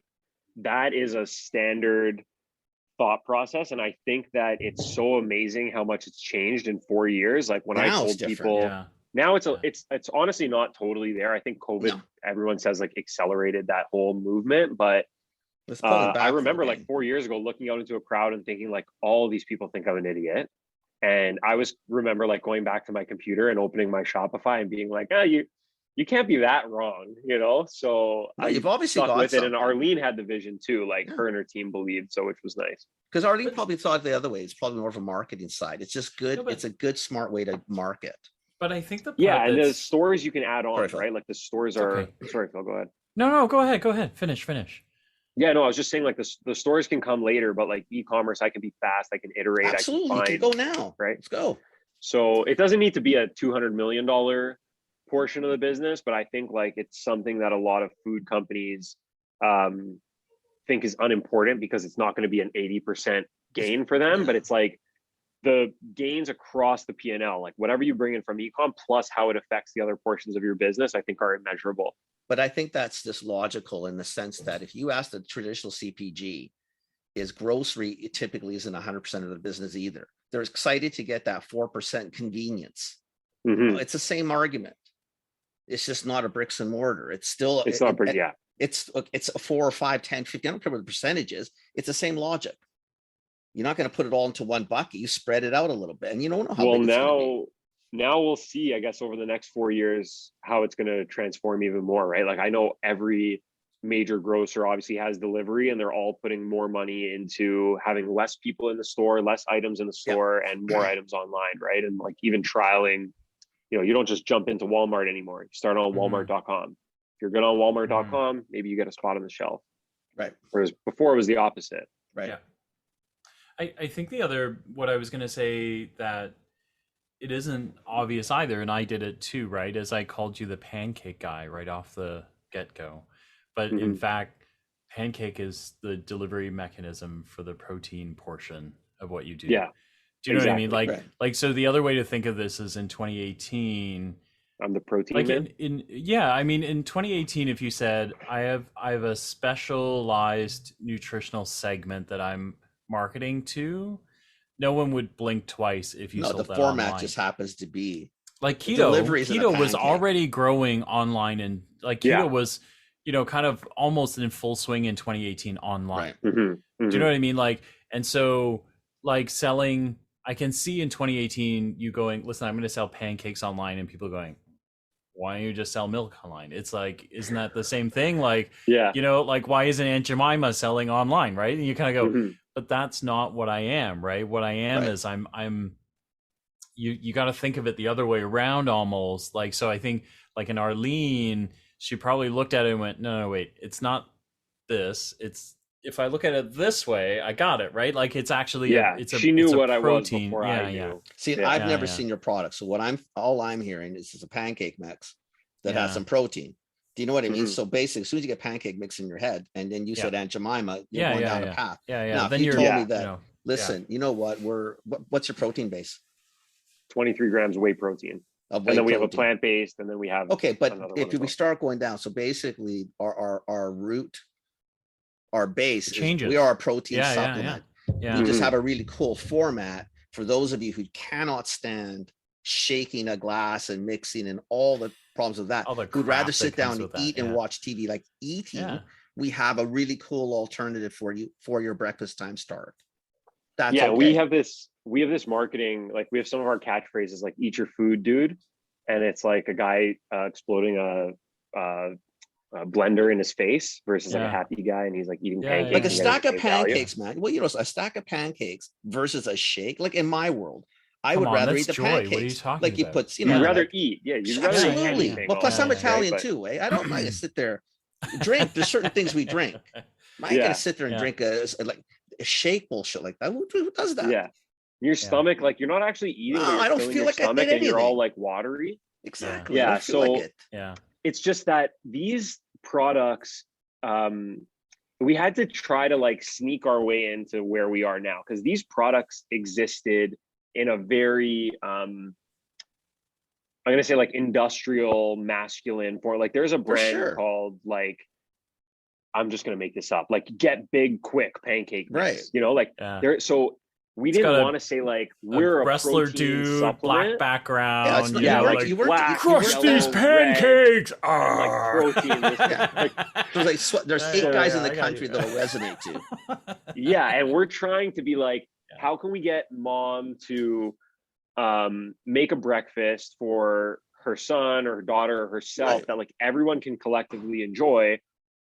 Speaker 4: that is a standard thought process, and I think that it's so amazing how much it's changed in 4 years. Like when I
Speaker 1: Now it's
Speaker 4: told
Speaker 1: different.
Speaker 4: people,
Speaker 2: Yeah.
Speaker 4: now it's honestly not totally there. I think COVID,
Speaker 1: No.
Speaker 4: everyone says like accelerated that whole movement, but
Speaker 1: Let's pull it back
Speaker 4: I
Speaker 1: a little
Speaker 4: remember
Speaker 1: bit.
Speaker 4: like 4 years ago looking out into a crowd and thinking like all these people think I'm an idiot. And I remember like going back to my computer and opening my Shopify and being like, oh, you can't be that wrong, you know? So
Speaker 1: No,
Speaker 4: I
Speaker 1: you've obviously
Speaker 4: stuck
Speaker 1: got
Speaker 4: with it. And
Speaker 1: something.
Speaker 4: Arlene had the vision too, like
Speaker 1: Yeah.
Speaker 4: her and her team believed, so which was nice.
Speaker 1: Because Arlene probably thought the other way. It's probably more of a marketing side. It's just good.
Speaker 2: No, but-
Speaker 1: It's a good, smart way to market.
Speaker 2: But I think the part
Speaker 4: Yeah, and the
Speaker 2: that's-
Speaker 4: stores you can add on,
Speaker 1: Sorry, Phil.
Speaker 4: right? Like the stores are.
Speaker 2: Okay.
Speaker 4: Sorry, Phil, go ahead.
Speaker 2: No, go ahead. Finish.
Speaker 4: Yeah, no, I was just saying like the stores can come later, but like e-commerce, I can be fast, I can iterate,
Speaker 1: Absolutely,
Speaker 4: I
Speaker 1: you
Speaker 4: can
Speaker 1: can
Speaker 4: find,
Speaker 1: go now.
Speaker 4: right?
Speaker 1: Let's go.
Speaker 4: So it doesn't need to be a $200 million portion of the business, but I think like it's something that a lot of food companies think is unimportant because it's not going to be an 80% gain for them, but it's like the gains across the P&L, like whatever you bring in from e-com plus how it affects the other portions of your business, I think are immeasurable.
Speaker 1: But I think that's just logical in the sense that if you ask the traditional CPG, is grocery, it typically isn't 100% of the business either. They're excited to get that 4% convenience.
Speaker 4: Mm-hmm.
Speaker 1: It's the same argument. It's just not a bricks and mortar. It's still,
Speaker 4: It's not pretty, yeah.
Speaker 1: It's a 4 or 5, 10, 50, I don't care what the percentage is. It's the same logic. You're not going to put it all into one bucket. You spread it out a little bit and you don't know how big it's going to be.
Speaker 4: Now we'll see, I guess, over the next 4 years, how it's going to transform even more, right? Like I know every major grocer obviously has delivery and they're all putting more money into having less people in the store, less items in the store, and more items online, right? And like even trialing, you know, you don't just jump into Walmart anymore. You start on walmart.com. If you're good on walmart.com, maybe you get a spot on the shelf.
Speaker 1: Right.
Speaker 4: Whereas before it was the opposite.
Speaker 1: Right.
Speaker 2: Yeah. I think what I was going to say that it isn't obvious either, and I did it too, right? As I called you the pancake guy right off the get-go. But in fact, pancake is the delivery mechanism for the protein portion of what you do.
Speaker 4: Yeah.
Speaker 2: Do you know what I mean?
Speaker 1: Right.
Speaker 2: Like, so the other way to think of this is in 2018.
Speaker 4: I'm the protein
Speaker 2: Like
Speaker 4: man.
Speaker 2: in 2018, if you said I have a specialized nutritional segment that I'm marketing to, no one would blink twice if you sold
Speaker 1: the
Speaker 2: that
Speaker 1: format
Speaker 2: online.
Speaker 1: just happens to be
Speaker 2: Like keto was already growing online, and like keto was, you know, kind of almost in full swing in 2018 online.
Speaker 1: right.
Speaker 2: Do you know what I mean? Like, and so like selling, I can see in 2018 you going, listen, I'm going to sell pancakes online, and people going, why don't you just sell milk online? It's like, isn't that the same thing? Like, you know, like why isn't Aunt Jemima selling online, right? And you kind of go, but that's not what I am, right? What I am is I'm you got to think of it the other way around almost. Like, so I think like in Arlene, she probably looked at it and went, no, wait, it's not this. It's, if I look at it this way, I got it, right? Like it's actually,
Speaker 4: she knew what
Speaker 2: protein.
Speaker 4: I was before I knew.
Speaker 2: Yeah.
Speaker 1: See, I've never seen your product. So all I'm hearing is it's a pancake mix that has some protein. Do you know what I mean? So basically, as soon as you get pancake mix in your head, and then you said Aunt Jemima, you're going down a path. Now,
Speaker 2: Then
Speaker 1: if you told me that,
Speaker 2: you know,
Speaker 1: listen, you know what? What's your protein base?
Speaker 4: 23 grams of whey protein. And then we have a plant-based, and then we have
Speaker 1: but if we start going down, so basically our root, our base
Speaker 2: changes.
Speaker 1: We are a protein supplement.
Speaker 2: Yeah.
Speaker 1: We just have a really cool format for those of you who cannot stand shaking a glass and mixing and all the problems with that. Who'd rather sit down and eat and watch TV. Like eating, we have a really cool alternative for you for your breakfast time start. That's
Speaker 4: we have this marketing, like we have some of our catchphrases like "eat your food, dude," and it's like a guy exploding a blender in his face versus like a happy guy, and he's like eating pancakes.
Speaker 1: Like a stack of pancakes, man. Well, you know, a stack of pancakes versus a shake. Like in my world, I would rather eat the pancakes.
Speaker 2: What are you talking
Speaker 1: like
Speaker 2: about?
Speaker 1: you put, you know,
Speaker 4: you'd rather eat. Yeah, you'd rather
Speaker 1: absolutely.
Speaker 4: eat
Speaker 1: Well, plus I'm Italian
Speaker 4: right?
Speaker 1: too. I don't like to sit there drink. There's certain things we drink. I ain't gonna sit there and drink a shake bullshit like that. Who does that?
Speaker 4: Yeah, your stomach, like you're not actually eating.
Speaker 1: No, I don't feel like I did anything.
Speaker 4: And you're all like watery.
Speaker 1: Exactly.
Speaker 4: Yeah. So
Speaker 2: yeah,
Speaker 4: it's just that these products, we had to try to like sneak our way into where we are now, because these products existed in a very I'm gonna say like industrial masculine form. Like there's a brand
Speaker 1: sure.
Speaker 4: called like, I'm just gonna make this up, like Get Big Quick pancake mix,
Speaker 1: Right.
Speaker 4: you know, like there. So we
Speaker 2: It's
Speaker 4: didn't
Speaker 2: got
Speaker 4: want to say like we're a
Speaker 2: wrestler
Speaker 4: protein
Speaker 2: dude,
Speaker 4: supplement.
Speaker 2: black background.
Speaker 1: not-
Speaker 4: Yeah, like
Speaker 1: you
Speaker 4: black,
Speaker 2: crush
Speaker 4: yellow,
Speaker 2: these
Speaker 4: red,
Speaker 2: pancakes.
Speaker 4: and like protein. This, like,
Speaker 1: There's like there's 8 guys in the country that'll resonate to.
Speaker 4: yeah, and we're trying to be like, how can we get mom to make a breakfast for her son or her daughter or herself that like everyone can collectively enjoy?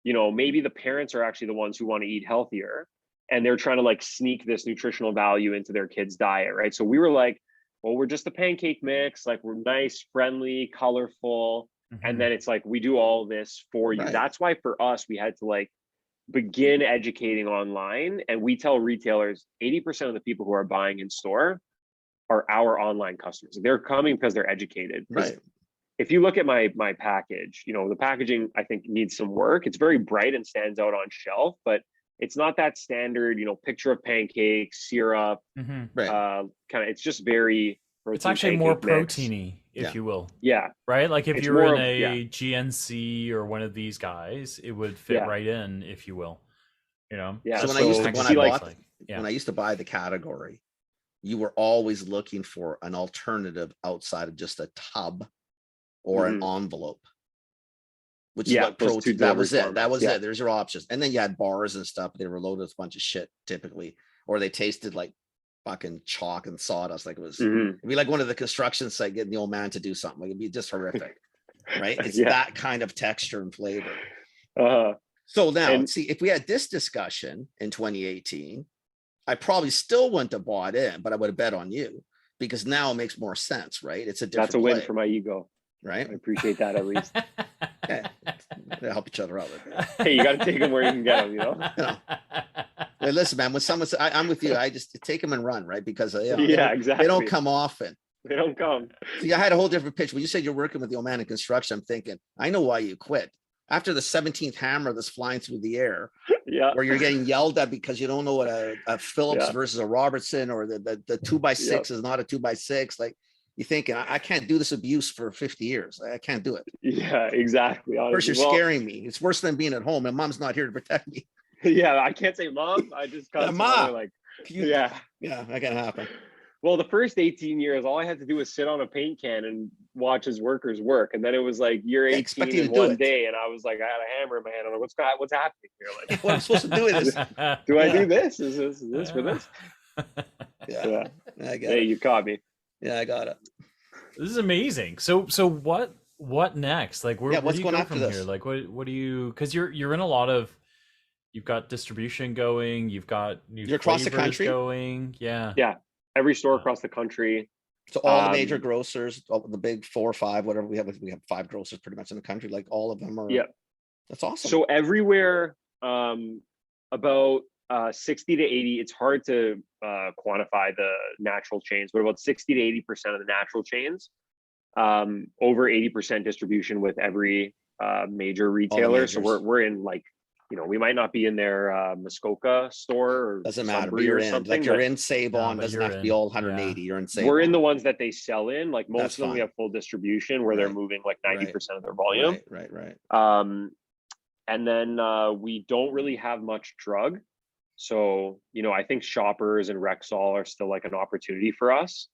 Speaker 4: You know, maybe the parents are actually the ones who want to eat healthier, and they're trying to like sneak this nutritional value into their kids' diet, right? So we were like, well, we're just a pancake mix, like we're nice, friendly, colorful, and then it's like we do all this for you. That's why for us we had to like begin educating online, and we tell retailers 80% of the people who are buying in store are our online customers. They're coming because they're educated.
Speaker 1: Right.
Speaker 4: If you look at my package, you know, the packaging I think needs some work. It's very bright and stands out on shelf, but it's not that standard, you know, picture of pancakes, syrup, kind of, it's just very,
Speaker 2: it's actually more proteiny, if you will.
Speaker 4: Yeah.
Speaker 2: Right? Like if
Speaker 4: It's
Speaker 2: you were
Speaker 4: more
Speaker 2: in
Speaker 4: of-
Speaker 2: a GNC or one of these guys, it would fit right in, if you will. You know?
Speaker 4: Yeah.
Speaker 1: So when I used to buy the category, you were always looking for an alternative outside of just a tub or an envelope. Which is what protein, that was it. That was it. There's your options. And then you had bars and stuff. They were loaded with a bunch of shit typically, or they tasted like fucking chalk and sawdust. Like it'd be like one of the construction site getting the old man to do something. Like it'd be just horrific, right? It's that kind of texture and flavor. So now, see, if we had this discussion in 2018, I probably still wouldn't have bought in, but I would have bet on you because now it makes more sense, right? It's a different.
Speaker 4: That's a win for my ego.
Speaker 1: Right.
Speaker 4: I appreciate that at least.
Speaker 1: Okay. They help each other out.
Speaker 4: Hey, you got to take them where you can get them, you know?
Speaker 1: Hey, listen, man, when someone says, I'm with you, I just take them and run, right? Because
Speaker 4: exactly.
Speaker 1: They don't come often.
Speaker 4: They don't come.
Speaker 1: See, I had a whole different pitch. When you said you're working with the old man in construction, I'm thinking, I know why you quit. After the 17th hammer that's flying through the air, where you're getting yelled at because you don't know what a Phillips versus a Robertson, or the 2x6 is not a 2x6. Like, you're thinking, I can't do this abuse for 50 years. I can't do it.
Speaker 4: Yeah, exactly.
Speaker 1: First, you're scaring me. It's worse than being at home, and mom's not here to protect me.
Speaker 4: Yeah, I can't say mom. I just got
Speaker 1: mom.
Speaker 4: Like,
Speaker 1: yeah, that can happen.
Speaker 4: Well, the first 18 years, all I had to do was sit on a paint can and watch his workers work. And then it was like year 18 in one day, and I was like, I had a hammer in my hand. I'm like, what's happening here? Like,
Speaker 1: what am I supposed to do with this?
Speaker 4: Do I do this? Is this for this?
Speaker 1: Yeah. I got
Speaker 4: it. You caught me.
Speaker 1: Yeah, I got it.
Speaker 2: This is amazing. So what next? Like, where do you go from here? Like, what do you? Because you're in a lot of. You've got distribution going. You've got new
Speaker 1: across the country
Speaker 2: going. Yeah.
Speaker 4: Every store across the country.
Speaker 1: So all the major grocers, all the big 4 or 5, whatever we have 5 grocers pretty much in the country. Like all of them are. Yeah, that's awesome.
Speaker 4: So everywhere, about 60 to 80. It's hard to quantify the natural chains, but about 60 to 80% of the natural chains, over 80% distribution with every major retailer. So we're in, like, you know, we might not be in their Muskoka store or
Speaker 1: doesn't matter, but you're in, like, you're in Sabon, doesn't have to be all 180. You're in Sabon.
Speaker 4: We're in the ones that they sell in, like most of them we have full distribution where they're moving like 90% of their volume.
Speaker 1: Right.
Speaker 4: And then we don't really have much drug. So, you know, I think Shoppers and Rexall are still like an opportunity for us.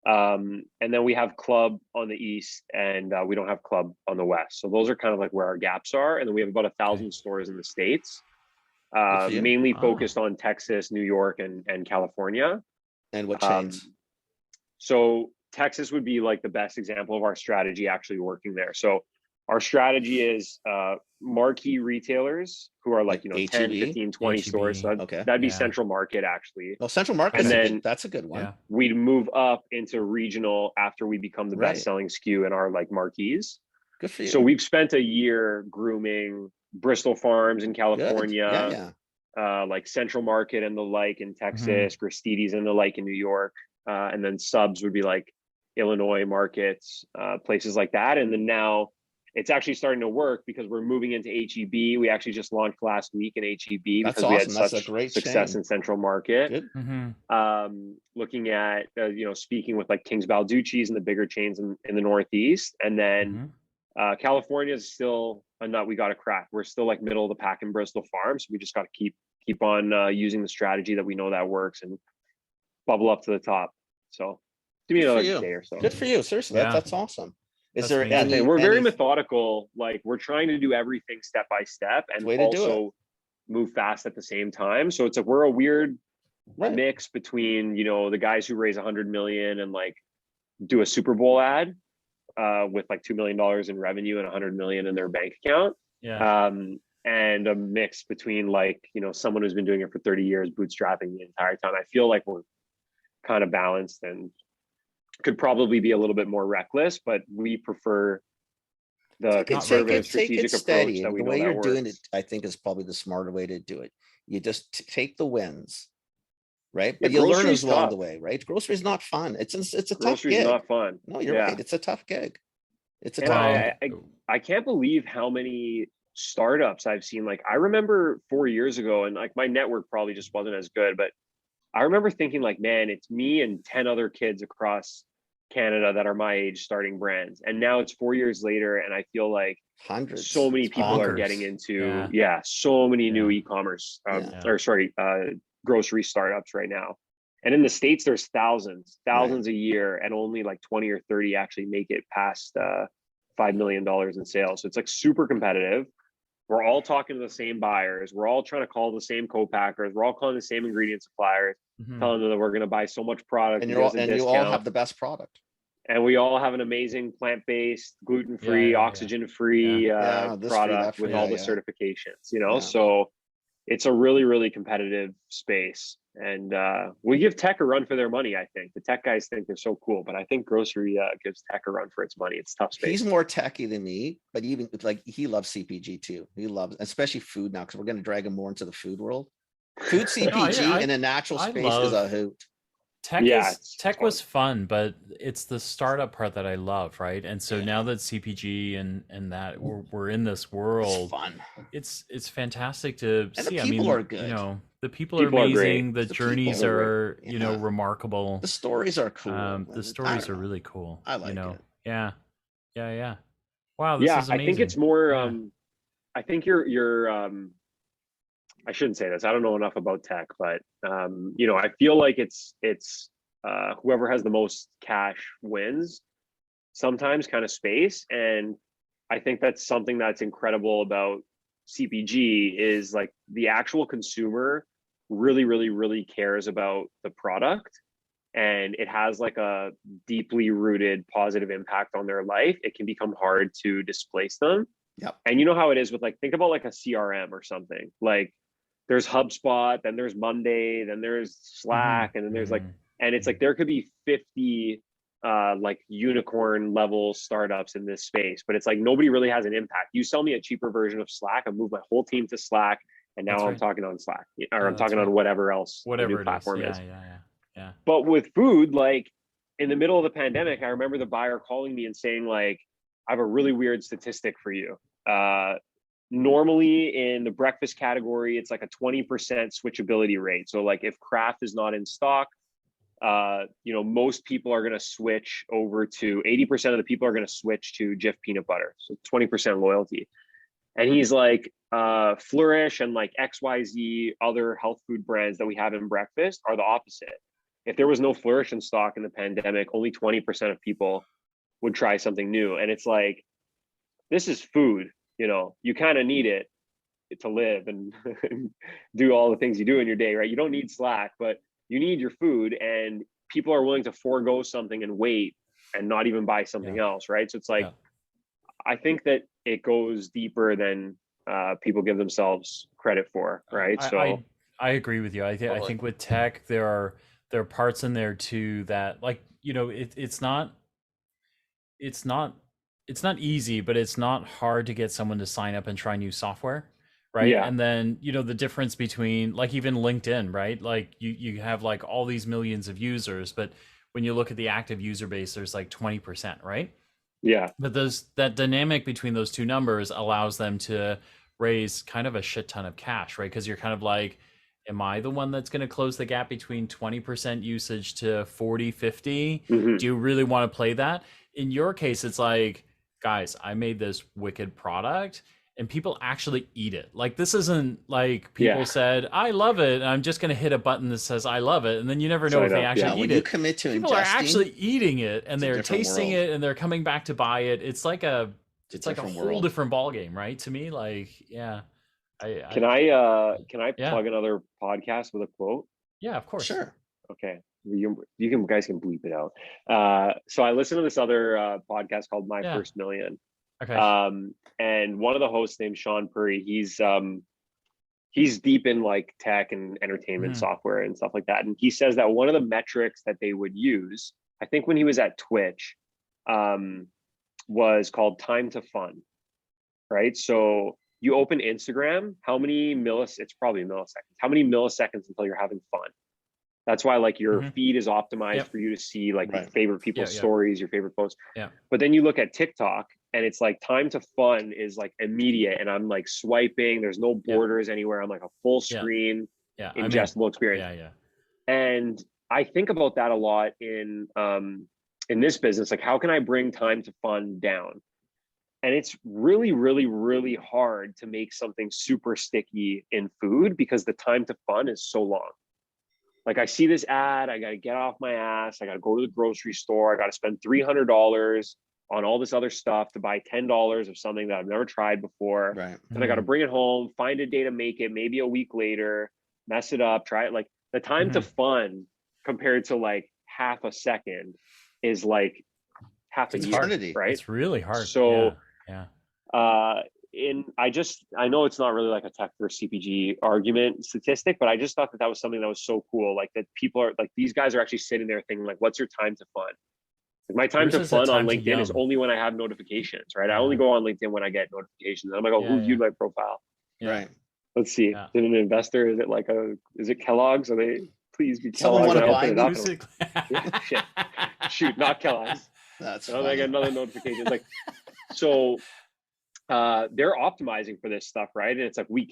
Speaker 4: And then we have Club on the east, and we don't have Club on the west. So those are kind of like where our gaps are. And then we have about 1,000 stores in the States, mainly focused on Texas, New York, and California.
Speaker 1: And what chains?
Speaker 4: So Texas would be like the best example of our strategy actually working there. So our strategy is marquee retailers who are like, you know, HEB? 10, 15, 20 HEB. Stores. So that'd be Central Market, actually.
Speaker 1: Well, Central Market, and then that's a good one.
Speaker 4: Yeah. We'd move up into regional after we become the best-selling SKU in our like marquees.
Speaker 1: Good for you.
Speaker 4: So we've spent a year grooming Bristol Farms in California, like Central Market and the like in Texas, Gristedes and the like in New York, and then subs would be like Illinois markets, places like that. And then now it's actually starting to work because we're moving into HEB. We actually just launched last week in HEB
Speaker 1: That's
Speaker 4: because we had
Speaker 1: awesome. That's a
Speaker 4: such
Speaker 1: great
Speaker 4: success
Speaker 1: chain.
Speaker 4: in Central Market.
Speaker 1: Good.
Speaker 4: Looking at, speaking with like King's Balducci's and the bigger chains in the Northeast. And then California is still a nut we got to crack. We're still like middle of the pack in Bristol Farms. We just got to keep on using the strategy that we know that works and bubble up to the top. So give me another day or so.
Speaker 1: Good for you. Seriously, that's awesome. Is there any?
Speaker 4: We're very methodical. Like we're trying to do everything step by step and also move fast at the same time. So it's like we're a weird mix between, the guys who raise 100 million and like do a Super Bowl ad with like $2 million in revenue and 100 million in their bank account. And a mix between like, someone who's been doing it for 30 years, bootstrapping the entire time. I feel like we're kind of balanced and could probably be a little bit more reckless, but we prefer the conservative strategic approach that we know that works. The way you're doing it,
Speaker 1: I think, is probably the smarter way to do it. You just take the wins, right? But you learn along the way, right? Grocery is not fun. It's a tough gig.
Speaker 4: Grocery is not fun.
Speaker 1: No, you're right. It's a tough gig. It's a tough
Speaker 4: gig. I can't believe how many startups I've seen. Like I remember 4 years ago, and like my network probably just wasn't as good, but I remember thinking like, man, it's me and 10 other kids across Canada that are my age starting brands. And now it's 4 years later, and I feel like
Speaker 1: hundreds,
Speaker 4: so many people are getting into, so many new e-commerce, grocery startups right now. And in the States, there's thousands a year, and only like 20 or 30 actually make it past $5 million in sales. So it's like super competitive. We're all talking to the same buyers. We're all trying to call the same co-packers. We're all calling the same ingredient suppliers, telling them that we're going to buy so much product.
Speaker 1: And you all have the best product.
Speaker 4: And we all have an amazing plant-based, gluten-free, oxygen-free product with all the certifications, So it's a really, really competitive space. And we give tech a run for their money, I think. The tech guys think they're so cool, but I think grocery gives tech a run for its money. It's tough space.
Speaker 1: He's more techie than me, but even like he loves CPG too. He loves, especially food now, because we're going to drag him more into the food world. Food CPG in a natural space is a hoot.
Speaker 2: Tech was fun, but it's the startup part that I love, right? And so now that CPG and that we're in this world,
Speaker 1: it's fun.
Speaker 2: It's fantastic to see.
Speaker 1: The people are good.
Speaker 2: The people are amazing. The journeys are remarkable.
Speaker 1: The stories are cool.
Speaker 2: The stories are really cool.
Speaker 1: I like it.
Speaker 2: Yeah. Wow, this is amazing.
Speaker 4: I think it's more. I think you're. I shouldn't say this. I don't know enough about tech, but I feel like it's whoever has the most cash wins sometimes kind of space. And I think that's something that's incredible about CPG is like the actual consumer really, really, really cares about the product, and it has like a deeply rooted positive impact on their life. It can become hard to displace them.
Speaker 1: Yep.
Speaker 4: And you know how it is with like, think about like a CRM or something. Like there's HubSpot, then there's Monday, then there's Slack, and then there's like, and it's like there could be 50 like unicorn level startups in this space, but it's like nobody really has an impact. You sell me a cheaper version of Slack, I move my whole team to Slack, and now I'm talking on Slack, or I'm talking on whatever else the new platform is.
Speaker 2: Yeah.
Speaker 4: But with food, like in the middle of the pandemic, I remember the buyer calling me and saying like, I have a really weird statistic for you. Normally in the breakfast category, it's like a 20% switchability rate. So like if Kraft is not in stock, most people are going to switch over to 80% of the people are going to switch to Jif peanut butter. So 20% loyalty. And he's like, Flourish and like XYZ other health food brands that we have in breakfast are the opposite. If there was no Flourish in stock in the pandemic, only 20% of people would try something new. And it's like, this is food. You kind of need it to live and do all the things you do in your day, right? You don't need Slack, but you need your food, and people are willing to forego something and wait and not even buy something else, right? So it's like, I think that it goes deeper than people give themselves credit for, right?
Speaker 2: I agree with you. I think with tech, there are parts in there too that, like, it's not easy, but it's not hard to get someone to sign up and try new software, right? Yeah. And then the difference between like even LinkedIn, right? Like you have like all these millions of users, but when you look at the active user base, there's like 20%, right?
Speaker 4: Yeah.
Speaker 2: But that dynamic between those two numbers allows them to raise kind of a shit ton of cash, right? Because you're kind of like, am I the one that's going to close the gap between 20% usage to 40, 50?
Speaker 4: Mhm.
Speaker 2: Do you really want to play that? In your case, it's like, guys, I made this wicked product and people actually eat it. Like, this isn't like people
Speaker 4: Yeah.
Speaker 2: said, I love it, and I'm just going to hit a button that says I love it, and then you never know
Speaker 4: Sign
Speaker 2: if they
Speaker 4: up,
Speaker 2: actually
Speaker 1: Yeah,
Speaker 2: eat
Speaker 1: when
Speaker 2: it.
Speaker 1: you commit to
Speaker 2: People are
Speaker 1: ingesting,
Speaker 2: actually eating it, and
Speaker 1: it's a
Speaker 2: they're
Speaker 1: different
Speaker 2: tasting
Speaker 1: world.
Speaker 2: it, and they're coming back to buy it. It's like a
Speaker 1: different
Speaker 2: whole
Speaker 1: world.
Speaker 2: different ball game, right? To me, like, yeah,
Speaker 4: Can I
Speaker 2: yeah,
Speaker 4: plug another podcast with a quote?
Speaker 2: yeah, of course.
Speaker 1: Sure.
Speaker 4: Okay. You guys can bleep it out. So I listened to this other podcast called My
Speaker 2: Yeah.
Speaker 4: First Million.
Speaker 2: Okay.
Speaker 4: And one of the hosts named Sean Purry, he's deep in like tech and entertainment software and stuff like that. And he says that one of the metrics that they would use, I think when he was at Twitch, was called time to fun, right? So you open Instagram, it's probably milliseconds. How many milliseconds until you're having fun? That's why like your feed is optimized for you to see like your favorite people's stories, your favorite posts.
Speaker 2: Yeah.
Speaker 4: But then you look at TikTok and it's like time to fun is like immediate, and I'm like swiping, there's no borders anywhere. I'm like a full screen ingestible experience.
Speaker 2: Yeah.
Speaker 4: And I think about that a lot in this business. Like, how can I bring time to fun down? And it's really, really, really hard to make something super sticky in food because the time to fun is so long. Like, I see this ad, I got to get off my ass, I got to go to the grocery store, I got to spend $300 on all this other stuff to buy $10 of something that I've never tried before.
Speaker 1: Right.
Speaker 4: And I got to bring it home, find a day to make it, maybe a week later, mess it up, try it. Like, the time to fun compared to like half a second is like half a year,
Speaker 1: eternity.
Speaker 4: right?
Speaker 2: It's really hard.
Speaker 4: So
Speaker 2: yeah.
Speaker 4: I know it's not really like a tech versus CPG argument statistic, but I just thought that was something that was so cool. Like, that people are like, these guys are actually sitting there thinking like, what's your time to fun? Like, my time to fun on LinkedIn is only when I have notifications, right? I only go on LinkedIn when I get notifications. I'm like, oh, who viewed my profile?
Speaker 1: Right.
Speaker 4: Let's see. Did an investor, is it Kellogg's? Are they, please be
Speaker 1: Someone
Speaker 4: Kellogg's?
Speaker 1: want to buy me?
Speaker 4: Shit. Shoot, not Kellogg's.
Speaker 1: That's
Speaker 4: funny. I get another notification. It's like, so they're optimizing for this stuff, right? And it's like, we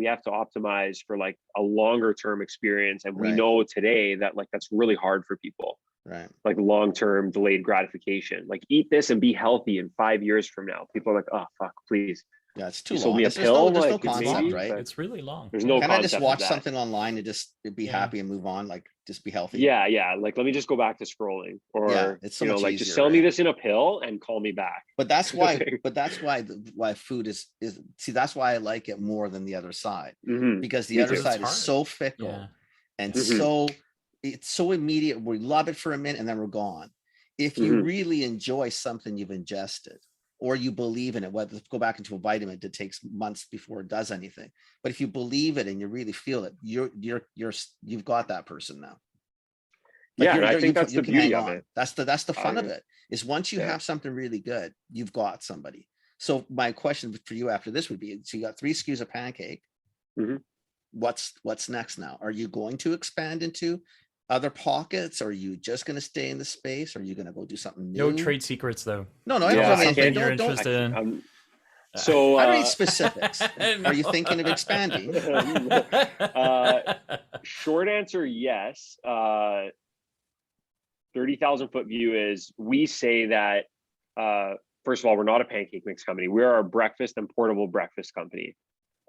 Speaker 4: have to optimize for like a longer term experience. And we know today that like, that's really hard for people.
Speaker 1: Right.
Speaker 4: Like, long-term delayed gratification, like, eat this and be healthy in 5 years from now. People are like, oh fuck, please.
Speaker 1: Yeah, it's too
Speaker 4: long.
Speaker 1: There's
Speaker 4: no
Speaker 1: concept,
Speaker 4: maybe,
Speaker 1: right?
Speaker 2: It's really long.
Speaker 4: There's no
Speaker 1: Can
Speaker 4: concept.
Speaker 1: I just watch
Speaker 4: of that.
Speaker 1: something online and just be happy and move on? Like, just be healthy.
Speaker 4: Yeah. Like, let me just go back to scrolling, or
Speaker 1: it's so much
Speaker 4: like,
Speaker 1: easier,
Speaker 4: just sell me this in a pill and call me back.
Speaker 1: But that's why. Why food is see. That's why I like it more than the other side, because the other side is so fickle and so it's so immediate. We love it for a minute and then we're gone. If you really enjoy something you've ingested, or you believe in it, whether go back into a vitamin, it takes months before it does anything. But if you believe it and you really feel it, you've got that person now.
Speaker 4: Like, I think that's the beauty of it.
Speaker 1: That's the fun of it, is once you have something really good, you've got somebody. So my question for you after this would be, so you got 3 SKUs of pancake. What's next now? Are you going to expand into other pockets? Or are you just going to stay in the space? Or are you going to go do something new?
Speaker 2: No trade secrets, though.
Speaker 1: No, I don't know
Speaker 2: something you're interested in.
Speaker 4: So
Speaker 1: I don't need specifics. Are you thinking of expanding?
Speaker 4: Short answer, yes. 30,000 foot view is, we say that first of all, we're not a pancake mix company. We are a breakfast and portable breakfast company.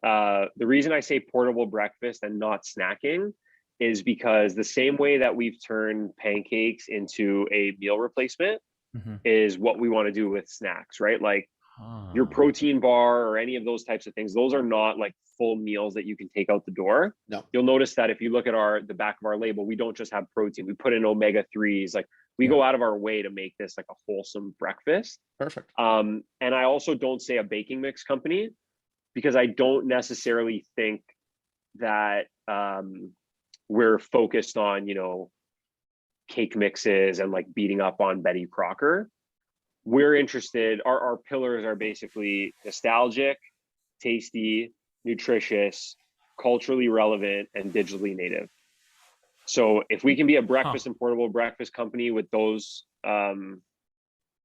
Speaker 4: The reason I say portable breakfast and not snacking is because the same way that we've turned pancakes into a meal replacement is what we want to do with snacks, right? Like, your protein bar or any of those types of things, those are not like full meals that you can take out the door.
Speaker 1: No.
Speaker 4: You'll notice that if you look at the back of our label, we don't just have protein. We put in omega-3s. Like, we go out of our way to make this like a wholesome breakfast.
Speaker 1: Perfect.
Speaker 4: And I also don't say a baking mix company, because I don't necessarily think that we're focused on, cake mixes and like beating up on Betty Crocker. We're interested, our pillars are basically nostalgic, tasty, nutritious, culturally relevant, and digitally native. So if we can be a breakfast and portable breakfast company with those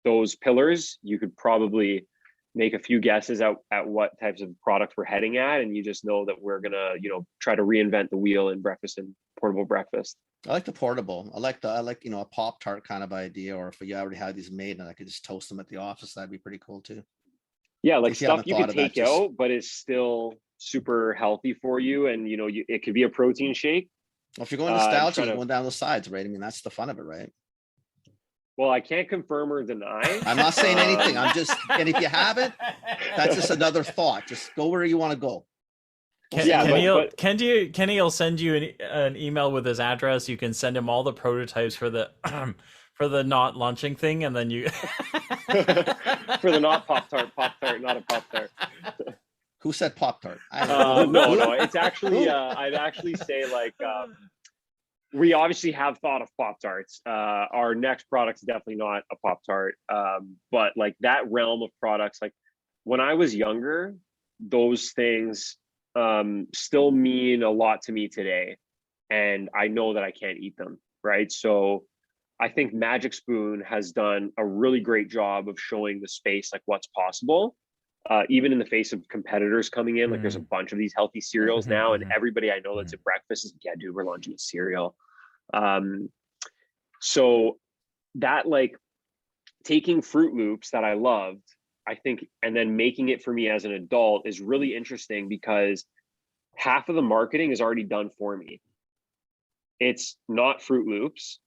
Speaker 4: those pillars, you could probably make a few guesses at what types of products we're heading at, and you just know that we're gonna, try to reinvent the wheel in breakfast and portable breakfast.
Speaker 1: I like the portable. I like a Pop-Tart kind of idea, or if you already had these made and I could just toast them at the office, that'd be pretty cool too.
Speaker 4: Yeah, like
Speaker 1: If you
Speaker 4: stuff
Speaker 1: haven't
Speaker 4: you
Speaker 1: thought
Speaker 4: could
Speaker 1: of that,
Speaker 4: take
Speaker 1: just-
Speaker 4: out, but it's still super healthy for you, and it could be a protein shake.
Speaker 1: Well, if you're going
Speaker 4: I'm
Speaker 1: nostalgia,
Speaker 4: trying
Speaker 1: you're
Speaker 4: to-
Speaker 1: going down those sides, right? I mean, that's the fun of it, right?
Speaker 4: Well, I can't confirm or deny.
Speaker 1: I'm not saying anything. I'm just, and if you haven't, that's just another thought. Just go where you want to go.
Speaker 4: Yeah,
Speaker 2: Kenny will send you an email with his address. You can send him all the prototypes for the for the not launching thing, and then you
Speaker 4: For the not Pop-Tart, not a Pop-Tart.
Speaker 1: Who said Pop-Tart?
Speaker 4: No, it's actually I'd actually say like we obviously have thought of Pop-Tarts. Our next product's definitely not a Pop-Tart, but like that realm of products, like when I was younger, those things still mean a lot to me today, and I know that I can't eat them, right? So I think Magic Spoon has done a really great job of showing the space like what's possible, even in the face of competitors coming in. Like there's a bunch of these healthy cereals now, and everybody I know that's at breakfast is like, yeah, dude, we're launching a cereal. So that, like, taking Fruit Loops that I loved, I think, and then making it for me as an adult is really interesting, because half of the marketing is already done for me. It's not Fruit Loops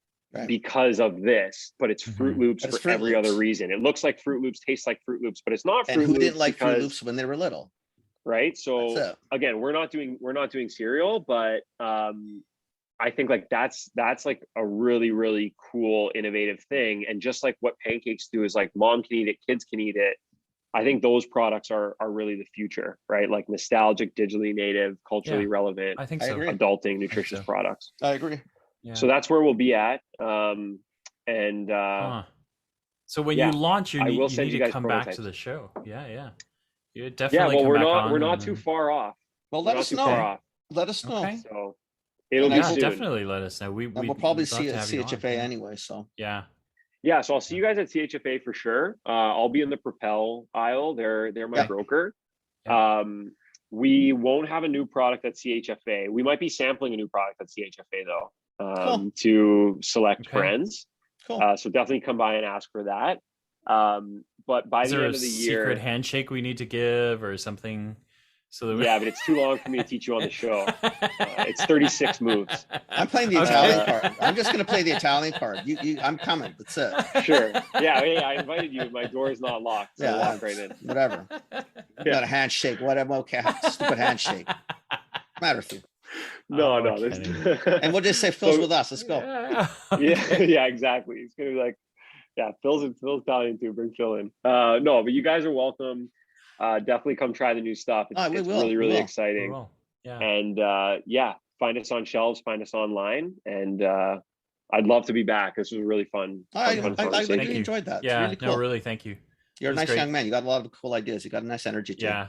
Speaker 4: because of this, but it's Fruit Loops for every other reason. It looks like Fruit Loops, tastes like Fruit Loops, but it's not Fruit Loops.
Speaker 1: And who didn't like Fruit Loops when they were little?
Speaker 4: Right. So again, we're not doing cereal, but I think like that's like a really, really cool, innovative thing. And just like what pancakes do is like mom can eat it, kids can eat it. I think those products are really the future, right? Like nostalgic, digitally native, culturally relevant.
Speaker 2: I think so.
Speaker 4: Adulting, nutritious products.
Speaker 1: I agree.
Speaker 2: Yeah.
Speaker 4: So that's where we'll be at.
Speaker 2: So when you launch, you need to come back to the show. Yeah. You definitely.
Speaker 4: Yeah, well, we're not too far off.
Speaker 1: Well, let us know. Let us know.
Speaker 2: Okay.
Speaker 4: So it'll be soon.
Speaker 2: Definitely let us know.
Speaker 1: We'll probably see it at CHFA anyway. So
Speaker 2: yeah.
Speaker 4: So I'll see you guys at CHFA for sure. I'll be in the Propel aisle. They're my broker.
Speaker 2: Yeah.
Speaker 4: We won't have a new product at CHFA. We might be sampling a new product at CHFA though, to select friends.
Speaker 1: Cool.
Speaker 4: So definitely come by and ask for that. But by the end of the year,
Speaker 2: secret handshake we need to give or something. So that
Speaker 4: but it's too long for me to teach you on the show. It's 36 moves.
Speaker 1: I'm playing the Italian part. I'm just going to play the Italian part. I'm coming. That's it.
Speaker 4: Sure. Yeah. I invited you. My door is not locked. So walk right in.
Speaker 1: Whatever. Got a handshake. Whatever. Okay. Stupid handshake. Matter with you.
Speaker 4: No.
Speaker 1: And we'll just say Phil's with us. Let's go.
Speaker 4: Yeah. Exactly. It's gonna be like, Phil's Italian too. Bring Phil in. No, but you guys are welcome. Definitely come try the new stuff. It's really, really exciting.
Speaker 2: Yeah.
Speaker 4: And find us on shelves, find us online, and I'd love to be back. This was a really fun.
Speaker 1: I really enjoyed that.
Speaker 2: Yeah,
Speaker 1: really cool.
Speaker 2: No, really, thank you.
Speaker 1: You're a nice young man. You got a lot of cool ideas. You got a nice energy too.
Speaker 4: Yeah.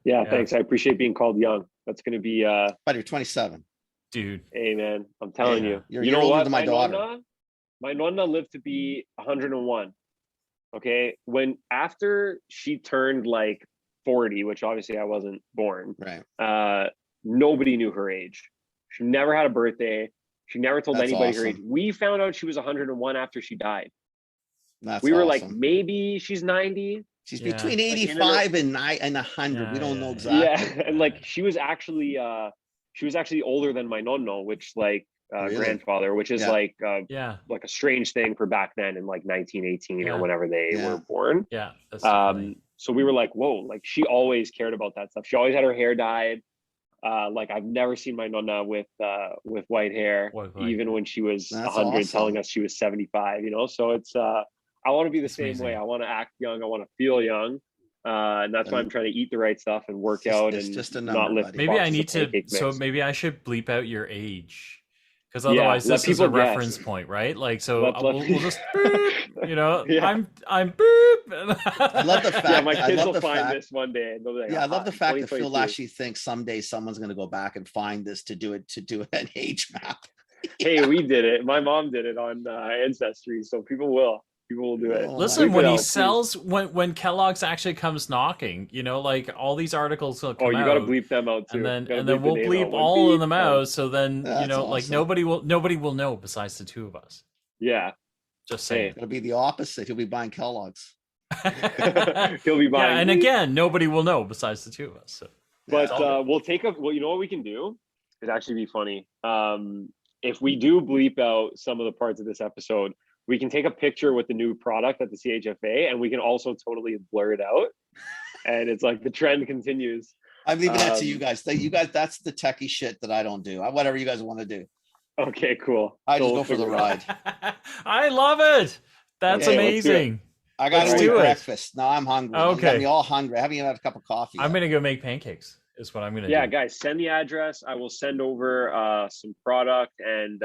Speaker 4: Thanks. I appreciate being called young. That's going to be.
Speaker 1: But you're 27,
Speaker 2: dude.
Speaker 4: Hey man, I'm telling you.
Speaker 1: You know what? My daughter.
Speaker 4: My nonna lived to be 101. Okay, after she turned like 40, which obviously I wasn't born.
Speaker 1: Right.
Speaker 4: Nobody knew her age. She never had a birthday. She never told anybody her age. We found out she was 101 after she died. We were like, maybe she's 90.
Speaker 1: She's between 85 and 100. We don't know exactly.
Speaker 4: Yeah, and like she was actually older than my nonno, which like grandfather, which is like a strange thing for back then in like 1918 or whenever they were born.
Speaker 2: Yeah. That's
Speaker 4: so we were like, whoa, like she always cared about that stuff. She always had her hair dyed. Like I've never seen my nonna with white hair, even when she was 100, telling us she was 75, So it's I want to be the same way. I want to act young. I want to feel young. And that's why I'm trying to eat the right stuff and work out and
Speaker 1: just a
Speaker 4: not lift.
Speaker 2: Maybe I need to. So maybe I should bleep out your age. Because otherwise, this is a reference point, right? Like, so we'll just, boop, I'm boop.
Speaker 1: I love the fact.
Speaker 4: Yeah, my kids will find this one day. And they'll be like,
Speaker 1: I love the fact that Phil actually thinks someday someone's going to go back and find this to do an age map.
Speaker 4: Hey, we did it. My mom did it on Ancestry, so people will. People will do it.
Speaker 1: Oh,
Speaker 2: Listen,
Speaker 4: Bleep
Speaker 2: when
Speaker 4: it
Speaker 2: he
Speaker 4: out, please.
Speaker 2: sells, when Kellogg's actually comes knocking, you know, like all these articles will come
Speaker 4: Oh, you got to
Speaker 2: out,
Speaker 4: bleep them out too.
Speaker 2: and
Speaker 4: Gotta
Speaker 2: then
Speaker 4: bleep the
Speaker 2: we'll
Speaker 4: name
Speaker 2: bleep
Speaker 4: out. When
Speaker 2: all of
Speaker 4: beep
Speaker 2: them
Speaker 4: comes.
Speaker 2: out. So then, you
Speaker 1: That's
Speaker 2: know, like
Speaker 1: awesome.
Speaker 2: nobody will know besides the two of us.
Speaker 4: Yeah.
Speaker 2: Just
Speaker 4: Hey.
Speaker 2: saying.
Speaker 1: It'll be the opposite. He'll be buying Kellogg's.
Speaker 4: He'll be
Speaker 2: Yeah,
Speaker 4: buying.
Speaker 2: and
Speaker 4: bleep.
Speaker 2: again, nobody will know besides the two of us. So.
Speaker 4: But
Speaker 1: Yeah.
Speaker 4: we'll take a. Well, you know what we can do? It'd actually be funny. If we do bleep out some of the parts of this episode, we can take a picture with the new product at the CHFA, and we can also totally blur it out. And it's like the trend continues.
Speaker 1: I'm leaving that to you guys. You guys, that's the techie shit that I don't do. Whatever you guys want to do.
Speaker 4: Okay, cool.
Speaker 1: I
Speaker 4: So
Speaker 1: just
Speaker 4: we'll
Speaker 1: go for the
Speaker 4: figure it out.
Speaker 1: ride.
Speaker 2: I love it. That's
Speaker 1: Okay,
Speaker 4: let's do it.
Speaker 2: amazing.
Speaker 1: I got
Speaker 2: Let's
Speaker 1: to
Speaker 2: do
Speaker 1: eat
Speaker 2: it.
Speaker 1: breakfast. Now I'm hungry. You got
Speaker 2: Okay.
Speaker 1: me all hungry. I haven't even had a cup of coffee
Speaker 2: I'm
Speaker 1: yet.
Speaker 2: gonna go make pancakes. Is what I'm gonna
Speaker 4: Yeah,
Speaker 2: do.
Speaker 4: guys, send the address. I will send over some product, and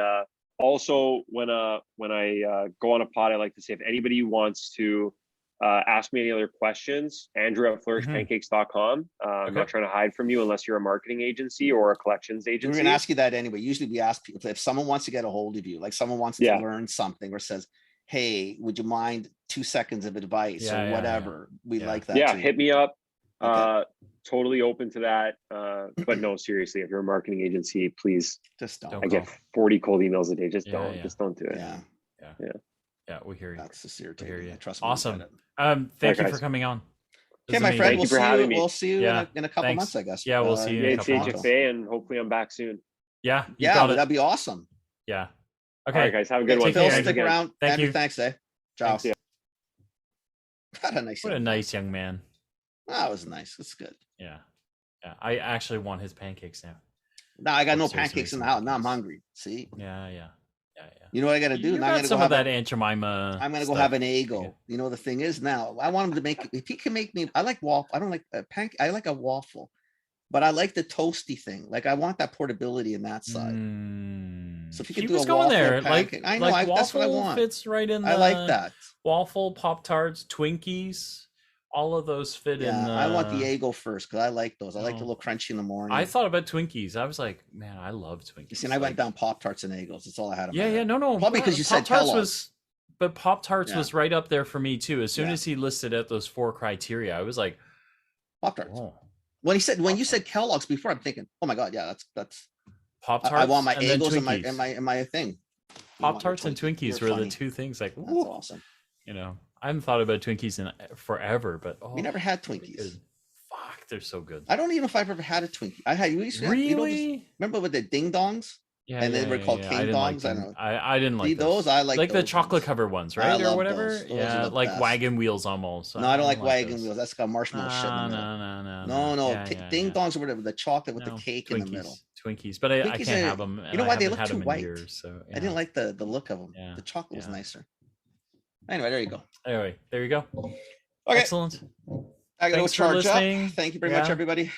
Speaker 4: also when I go on a pod, I like to say if anybody wants to ask me any other questions, Andrew at flourishpancakes.com. I'm not trying to hide from you unless you're a marketing agency or a collections
Speaker 1: We were
Speaker 4: agency.
Speaker 1: going to ask you that anyway. Usually we ask people if someone wants to get a hold of you, like someone wants to learn something or says, hey, would you mind 2 seconds of advice or whatever? We like that.
Speaker 4: Yeah,
Speaker 1: too.
Speaker 4: hit me up.
Speaker 1: Okay.
Speaker 4: Totally open to that. But no, seriously, if you're a marketing agency, please.
Speaker 1: Just don't.
Speaker 4: I get 40 cold emails a day. Just don't do it.
Speaker 2: Yeah, we hear you.
Speaker 1: That's just irritating.
Speaker 2: We hear you.
Speaker 1: Trust me.
Speaker 2: Awesome. Thank
Speaker 4: Right,
Speaker 2: you
Speaker 4: guys.
Speaker 2: for coming on.
Speaker 1: Okay,
Speaker 2: This
Speaker 1: my
Speaker 2: is
Speaker 1: friend.
Speaker 2: amazing.
Speaker 4: Thank you for having me.
Speaker 1: We'll see you
Speaker 2: Yeah,
Speaker 1: in a couple
Speaker 2: thanks.
Speaker 1: months, I guess.
Speaker 2: Yeah, we'll see you in a
Speaker 4: Yeah,
Speaker 2: couple months.
Speaker 4: CHFA, and hopefully I'm back soon.
Speaker 2: Yeah, you
Speaker 1: Yeah,
Speaker 2: got it.
Speaker 1: that'd be awesome.
Speaker 2: Yeah.
Speaker 4: All right,
Speaker 2: Okay.
Speaker 4: guys, have a good
Speaker 1: Okay,
Speaker 4: one.
Speaker 1: Phil,
Speaker 2: care.
Speaker 4: Thanks
Speaker 1: stick
Speaker 4: again.
Speaker 1: around.
Speaker 2: Thank
Speaker 1: Andrew,
Speaker 2: you.
Speaker 1: thanks, eh? Ciao.
Speaker 2: Thanks.
Speaker 1: What a nice.
Speaker 2: What a
Speaker 1: young
Speaker 2: nice young man.
Speaker 1: man. That was nice. That's good.
Speaker 2: Yeah. Yeah. I actually want his pancakes now.
Speaker 1: Now I got no
Speaker 2: Seriously,
Speaker 1: pancakes in the
Speaker 2: some
Speaker 1: house. Now I'm
Speaker 2: pancakes.
Speaker 1: hungry. See,
Speaker 2: Yeah. Yeah.
Speaker 1: you know what I got to do?
Speaker 2: You
Speaker 1: Now I'm
Speaker 2: got
Speaker 1: gonna
Speaker 2: some
Speaker 1: go
Speaker 2: of
Speaker 1: have
Speaker 2: that Aunt Jemima.
Speaker 1: I'm gonna go
Speaker 2: stuff.
Speaker 1: have an Eggo. You know the thing is now I want him to make. If he can make me, I like waffle. I don't like a pancake. I like a waffle, but I like the toasty thing. Like I want that portability in that side. So if you could
Speaker 2: He
Speaker 1: do
Speaker 2: was
Speaker 1: a
Speaker 2: going
Speaker 1: waffle
Speaker 2: there.
Speaker 1: pancake, I know.
Speaker 2: Like
Speaker 1: That's what I
Speaker 2: waffle
Speaker 1: want.
Speaker 2: fits right in.
Speaker 1: I like that.
Speaker 2: Waffle, Pop-Tarts, Twinkies. All of those fit in.
Speaker 1: Yeah, I want the Eggo first because I like those. I like the
Speaker 2: Oh.
Speaker 1: little crunchy in the morning.
Speaker 2: I thought about Twinkies. I was like, man, I love Twinkies.
Speaker 1: You see, and I went
Speaker 2: Like,
Speaker 1: down Pop Tarts and Eggos. That's all I had. In my
Speaker 2: Yeah,
Speaker 1: head.
Speaker 2: no.
Speaker 1: Probably because you said
Speaker 2: Pop-Tarts
Speaker 1: Kellogg's.
Speaker 2: but Pop-Tarts
Speaker 1: Yeah.
Speaker 2: was right up there for me too. As soon
Speaker 1: Yeah.
Speaker 2: as he listed out those 4 criteria, I was like,
Speaker 1: Pop Tarts.
Speaker 2: oh,
Speaker 1: When you said Kellogg's before, I'm thinking, oh my god, yeah, that's.
Speaker 2: Pop-Tarts.
Speaker 1: I want my
Speaker 2: and then
Speaker 1: Eggos
Speaker 2: Twinkies.
Speaker 1: in my thing.
Speaker 2: Pop-Tarts and Twinkies were the 2 things. Like,
Speaker 1: That's
Speaker 2: woo,
Speaker 1: awesome.
Speaker 2: you know, I haven't thought about Twinkies in forever, but
Speaker 1: We never had
Speaker 2: they're
Speaker 1: Twinkies.
Speaker 2: good. Fuck, they're so good.
Speaker 1: I don't even know if I've ever had a Twinkie. I had. You used to have,
Speaker 2: Really?
Speaker 1: you know, remember with the ding dongs?
Speaker 2: Yeah,
Speaker 1: and they were called
Speaker 2: I
Speaker 1: King
Speaker 2: didn't like
Speaker 1: Dongs. I
Speaker 2: them.
Speaker 1: don't know.
Speaker 2: I didn't like
Speaker 1: See, those I like
Speaker 2: the
Speaker 1: those
Speaker 2: chocolate
Speaker 1: ones.
Speaker 2: cover ones,
Speaker 1: I
Speaker 2: right, or
Speaker 1: love
Speaker 2: whatever.
Speaker 1: those. Those are
Speaker 2: Yeah,
Speaker 1: the
Speaker 2: like
Speaker 1: best.
Speaker 2: wagon wheels almost.
Speaker 1: No, I don't like wagon
Speaker 2: those.
Speaker 1: wheels. That's got marshmallow shit in the middle.
Speaker 2: No.
Speaker 1: No, ding dongs or whatever. The chocolate with
Speaker 2: No,
Speaker 1: the cake
Speaker 2: Twinkies,
Speaker 1: in the middle.
Speaker 2: Twinkies, but I
Speaker 1: Twinkies
Speaker 2: can't
Speaker 1: are-
Speaker 2: have them.
Speaker 1: you know why they look too white?
Speaker 2: Years, so
Speaker 1: I didn't like the look of them.
Speaker 2: Yeah,
Speaker 1: The chocolate was
Speaker 2: yeah.
Speaker 1: nicer. Anyway, there you go.
Speaker 2: Anyway, there you go.
Speaker 1: Okay,
Speaker 2: Excellent.
Speaker 1: I gotta go
Speaker 2: Thanks for
Speaker 1: charge up.
Speaker 2: listening.
Speaker 1: Thank you very much,
Speaker 2: Yeah.
Speaker 1: everybody.